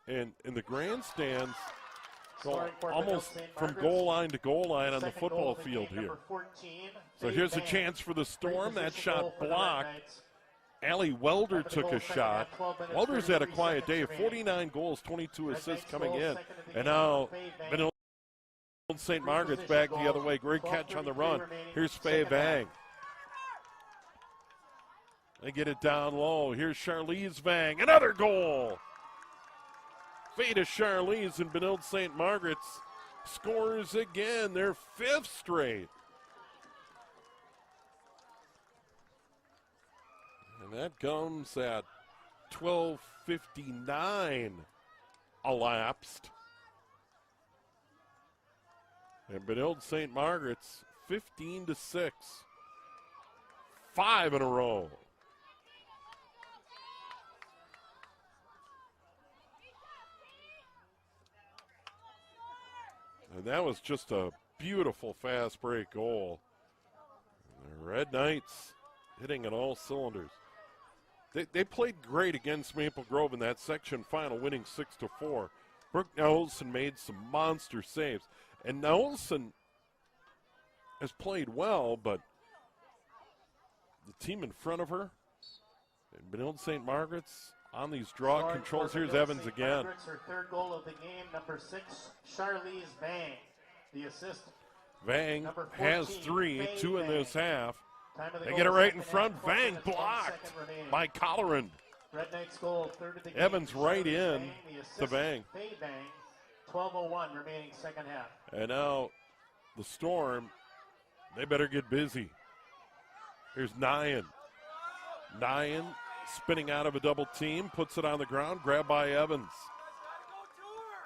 And in the grandstands, go almost from goal line to goal line on the football field here. So here's a chance for the Storm. That shot blocked. Allie Welder took a shot. Welder's had a quiet day. 49 goals, 22 assists coming in. And now Benilde St. Margaret's back the other way. Great catch on the run. Here's Faye Vang. They get it down low. Here's Charlize Vang. Another goal. Faye to Charlize, and Benilde St. Margaret's scores again. Their 5th straight. And that comes at 12:59 elapsed. And Benilde St. Margaret's 15-6. 5 in a row. And that was just a beautiful fast break goal. And the Red Knights hitting on all cylinders. They played great against Maple Grove in that section final, winning 6-4. Brooke Nelson made some monster saves. And Nelson has played well, but the team in front of her, and Benilde St. Margaret's, on these draw controls. Here's Evans again. Her 3rd goal of the game, number 6, Charlize Vang. The assist. Vang has 3, 2 in this half. They get it right in front. Vang blocked by Colleran. Red Knights goal, 3rd of the game. Evans right in to Vang. 12:01 remaining 2nd half. And now the Storm, they better get busy. Here's Nyan. Nyan spinning out of a double team, puts it on the ground, grabbed by Evans.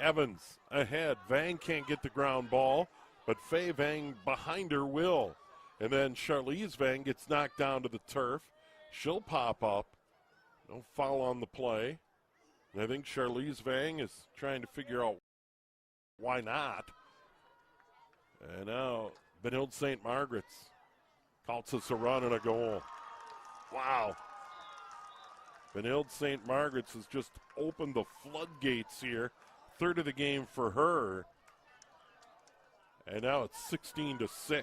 Evans ahead. Vang can't get the ground ball. but Faye Vang behind her will. And then Charlize Vang gets knocked down to the turf. She'll pop up. No foul on the play. And I think Charlize Vang is trying to figure out why not. And now Benilde St. Margaret's Kaltsas a run and a goal. Wow. Benilde St. Margaret's has just opened the floodgates here. Third of the game for her. And now it's 16-6.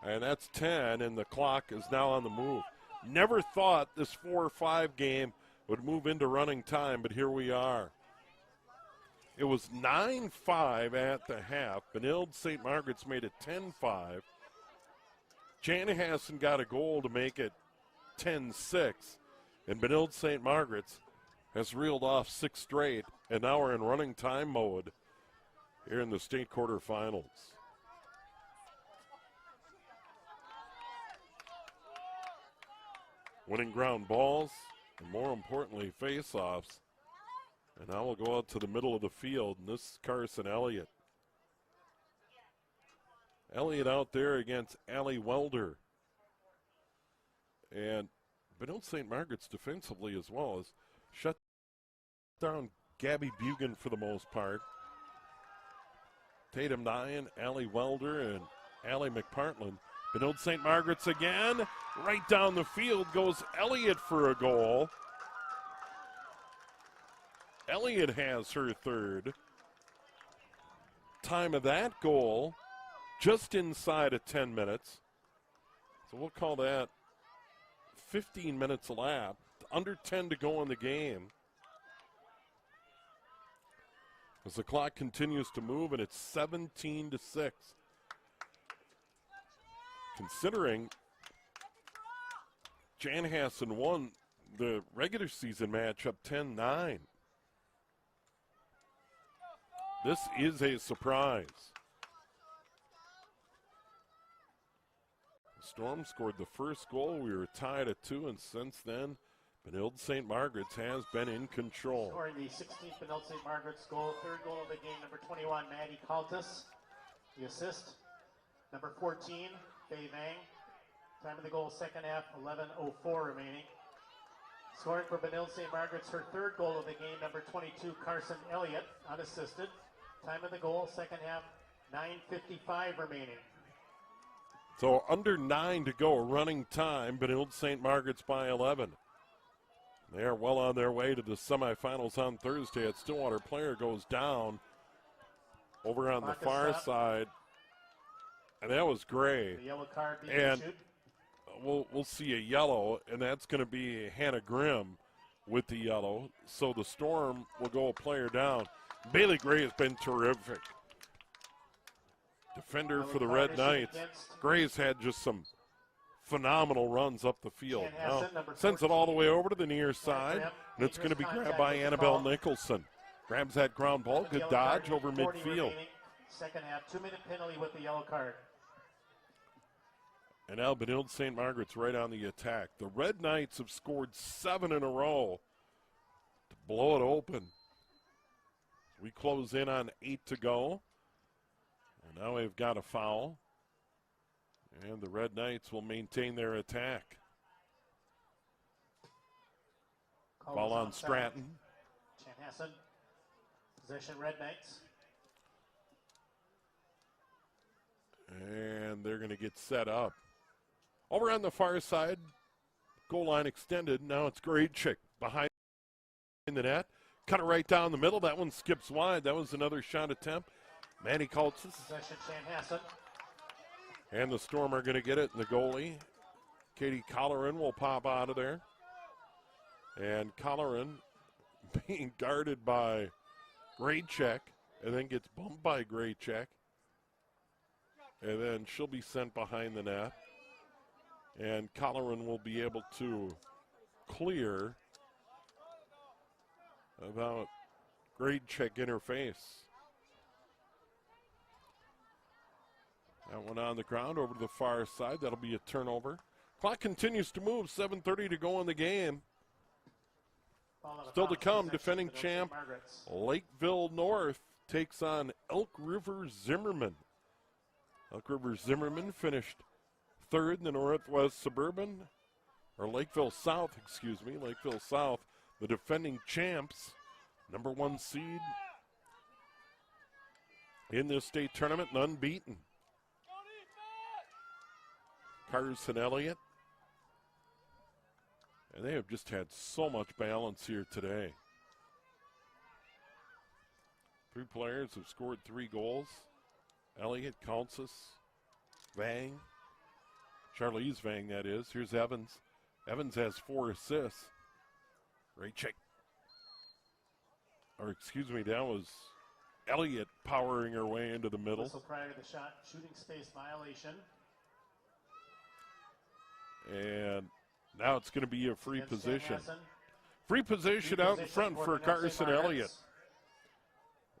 And that's 10, and the clock is now on the move. Never thought this 4-5 game would move into running time, but here we are. It was 9-5 at the half. Benilde St. Margaret's made it 10-5. Chanhassen got a goal to make it 10-6. And Benilde St. Margaret's has reeled off 6 straight, and now we're in running time mode here in the state quarterfinals. Winning ground balls, and more importantly, face-offs. And now we'll go out to the middle of the field, and this is Carson Elliott. Elliott out there against Allie Welder. And Benilde St. Margaret's defensively as well has shut down Gabby Bugan for the most part. Tatum Nyan, Allie Welder, and Allie McPartland. Benilde St. Margaret's again. Right down the field goes Elliott for a goal. Elliott has her third. Time of that goal, just inside of 10 minutes. So we'll call that 15 minutes elapsed. Under 10 to go in the game. As the clock continues to move, and it's 17-6. Considering Chanhassen won the regular season matchup 10-9. This is a surprise. The Storm scored the first goal. We were tied at 2, and since then, Benilde St. Margaret's has been in control. Scoring the 16th Benilde St. Margaret's goal, third goal of the game, number 21, Maddie Kaltsas. The assist, number 14, Faye Vang. Time of the goal, second half, 11:04 remaining. Scoring for Benilde St. Margaret's, her third goal of the game, number 22, Carson Elliott, unassisted. Time of the goal, second half, 9:55 remaining. So under 9 to go, running time, Benilde St. Margaret's by 11. They are well on their way to the semifinals on Thursday. At Stillwater, player goes down over on the far side. And that was Gray. The yellow card being and issued. we'll see a yellow, and that's going to be Hannah Grimm with the yellow. So the Storm will go a player down. Bailey Gray has been terrific. Defender for the Red Knights. Gray's had just some phenomenal runs up the field. Now, sends it all the way over to the near side, and it's going to be grabbed by Annabelle Nicholson. Grabs that ground ball, good dodge over midfield. Second half, 2-minute penalty with the yellow card. And now Benilde St. Margaret's right on the attack. The Red Knights have scored 7 in a row to blow it open. We close in on 8 to go. And now we've got a foul. And the Red Knights will maintain their attack. Ball on Stratton. Chanhassen. Possession Red Knights. And they're going to get set up. Over on the far side, goal line extended. Now it's Graychick behind the net. Cut it right down the middle. That one skips wide. That was another shot attempt. Maddie Kaltsas. Possession Chanhassen. And the Storm are going to get it. And the goalie, Katie Colleran, will pop out of there. And Colleran being guarded by Graycheck, and then gets bumped by Graycheck. And then she'll be sent behind the net. And Colleran will be able to clear about Graycheck in her face. That one on the ground over to the far side. That'll be a turnover. Clock continues to move. 7:30 to go in the game. Still to come, defending champ Lakeville North takes on Elk River Zimmerman. Elk River Zimmerman finished third in the Northwest Suburban, or Lakeville South, Lakeville South, the defending champs, number 1 seed in this state tournament and unbeaten. Carson Elliott. And they have just had so much balance here today. 3 players have scored 3 goals. Elliott, Kaltsas, Vang. Charlize Vang, that is. Here's Evans. Evans has 4 assists. Great check. Or excuse me, that was Elliott powering her way into the middle. Whistle prior to the shot, shooting space violation. And now it's going to be a free position. Chanhassen. Free position out in front for Carson Elliott.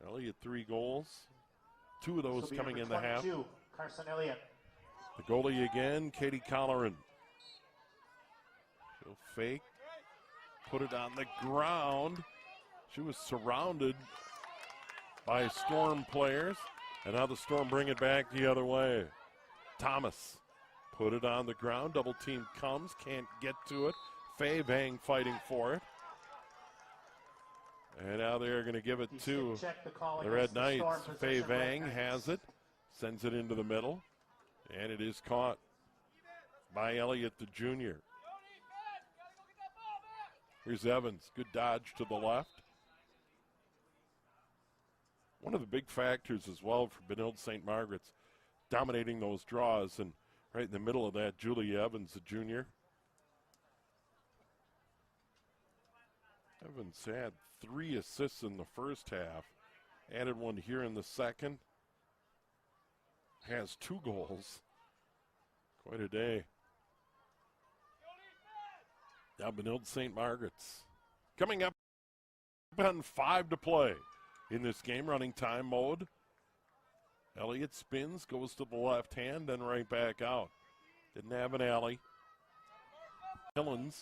Elliott 3 goals. 2 of those coming in the half. Carson Elliott. The goalie again, Katie Colleran. She'll fake. Put it on the ground. She was surrounded by Storm players. And now the Storm bring it back the other way. Thomas put it on the ground. Double team comes. Can't get to it. Faye Vang fighting for it. And now they're going to give it to the Red Knights. Faye Vang has it. Sends it into the middle. And it is caught by Elliott, the junior. Here's Evans. Good dodge to the left. One of the big factors as well for Benilde St. Margaret's dominating those draws. And right in the middle of that, Julie Evans, the junior. Evans had 3 assists in the first half. Added 1 here in the second. Has 2 goals. Quite a day. Now Benilde St. Margaret's coming up on 5 to play in this game, running time mode. Elliott spins, goes to the left hand, then right back out. Didn't have an alley. Hillens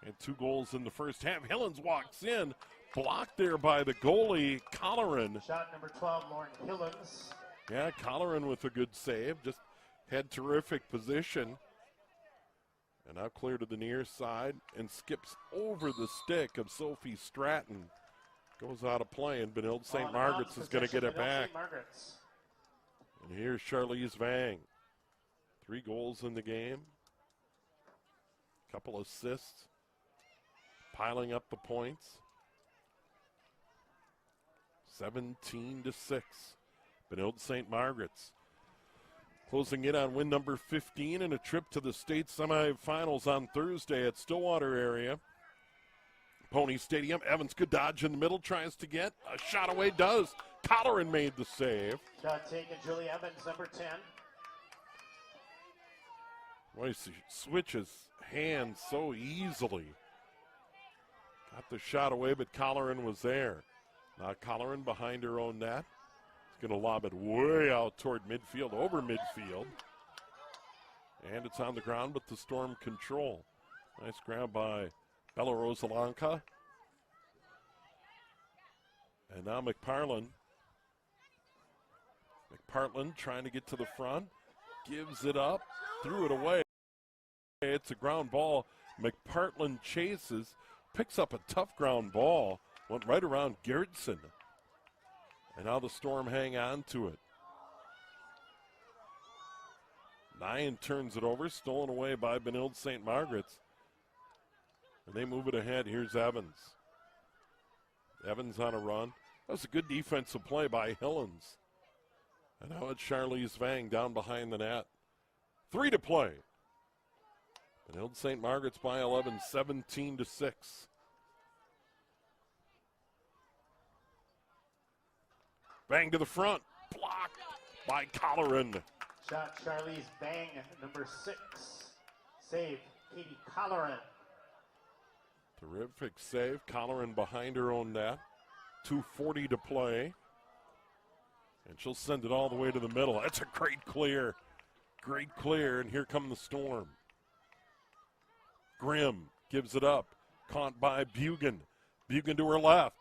had 2 goals in the first half. Hillens walks in, blocked there by the goalie, Colleran. Shot number 12, Lauren Hillens. Yeah, Colleran with a good save. Just had terrific position. And now clear to the near side and skips over the stick of Sophie Stratton. Goes out of play, and Benilde St. Margaret's is going to get it back. And here's Charlize Vang. 3 goals in the game. Couple assists. Piling up the points. 17-6. Benilde St. Margaret's closing in on win number 15 and a trip to the state semifinals on Thursday at Stillwater area. Pony Stadium. Evans, good dodge in the middle, tries to get a shot away, does. Colleran made the save. Shot taken, Julie Evans, number 10. Boy, she switches hands so easily. Got the shot away, but Colleran was there. Now Colleran behind her own net. Going to lob it way out toward midfield, over midfield. And it's on the ground, but the Storm control. Nice grab by Bella Rosalanka. And now McPartlin. McPartlin trying to get to the front. Gives it up, threw it away. It's a ground ball. McPartlin chases, picks up a tough ground ball. Went right around Gertson. And now the Storm hang on to it. Nyan turns it over, stolen away by Benilde St. Margaret's. And they move it ahead. Here's Evans. Evans on a run. That was a good defensive play by Hillens. And now it's Charlize Vang down behind the net. 3 to play. Benilde St. Margaret's by 11, 17-6. Bang to the front, blocked by Colleran. Shot Charlize Vang, number 6. Save, Katie Colleran. Terrific save. Colleran behind her own net. 2:40 to play. And she'll send it all the way to the middle. That's a great clear. Great clear, and here come the Storm. Grimm gives it up. Caught by Bugan. Bugan to her left.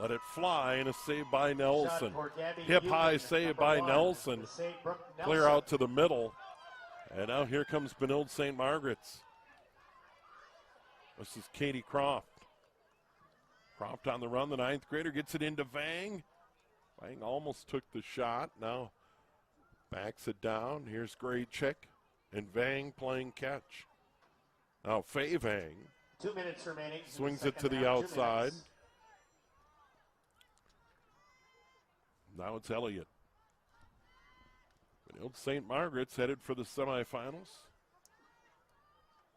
Let it fly, and a save by Nelson. Shot for Gabby Hip high Eubank, save number by 1. Nelson. The save, Brooke Clear Nelson. out to the middle. And now here comes Benilde St. Margaret's. This is Katie Croft. Croft on the run. The 9th grader gets it into Vang. Vang almost took the shot. Now backs it down. Here's Graychick. And Vang playing catch. Now Faye Vang 2 minutes remaining. swings it to second the half, 2 outside. minutes. Now it's Elliott. Benilde St. Margaret's headed for the semifinals.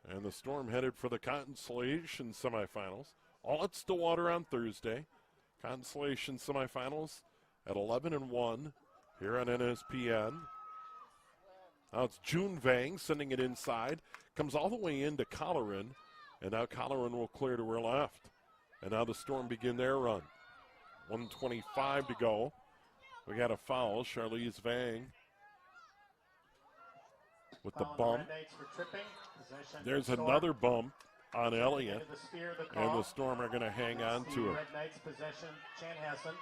And the Storm headed for the Consolation semifinals. All at Stillwater on Thursday. Consolation semifinals at 11 and 1 here on NSPN. Now it's June Vang sending it inside. Comes all the way into Colleran. And now Colleran will clear to her left. And now the Storm begin their run. 1:25 to go. We got a foul. Charlize Vang with the Foul on bump. Red Knights for tripping. Possession There's for Storm. another bump on Elliott. Into the spear, the And call. the Storm are going to hang on That's to the it. Red Knights possession. Chanhassen.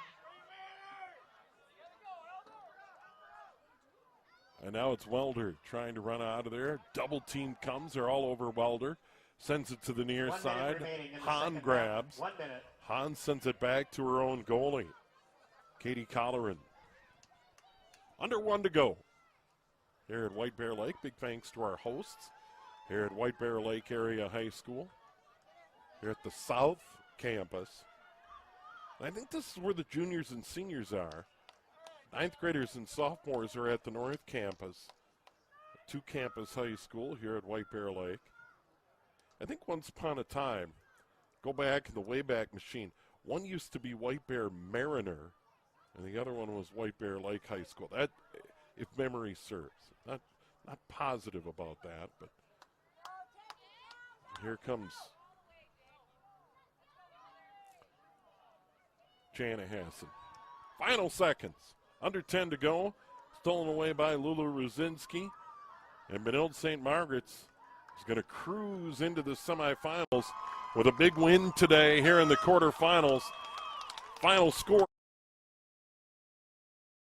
And now it's Welder trying to run out of there. Double team comes. They're all over Welder. Sends it to the near 1 minute side. remaining in the Hahn second half. grabs. 1 minute. Hahn sends it back to her own goalie, Katie Colleran. Under 1 to go here at White Bear Lake. Big thanks to our hosts here at White Bear Lake Area High School, here at the South Campus. And I think this is where the juniors and seniors are. 9th graders and sophomores are at the North Campus, two-campus high school here at White Bear Lake. I think once upon a time, go back in the Wayback Machine, one used to be White Bear Mariner, and the other one was White Bear Lake High School. That, if memory serves. Not positive about that, but here comes Chanhassen. Final seconds. Under 10 to go. Stolen away by Lulu Ruzinski. And Benilde St. Margaret's is going to cruise into the semifinals with a big win today here in the quarterfinals. Final score.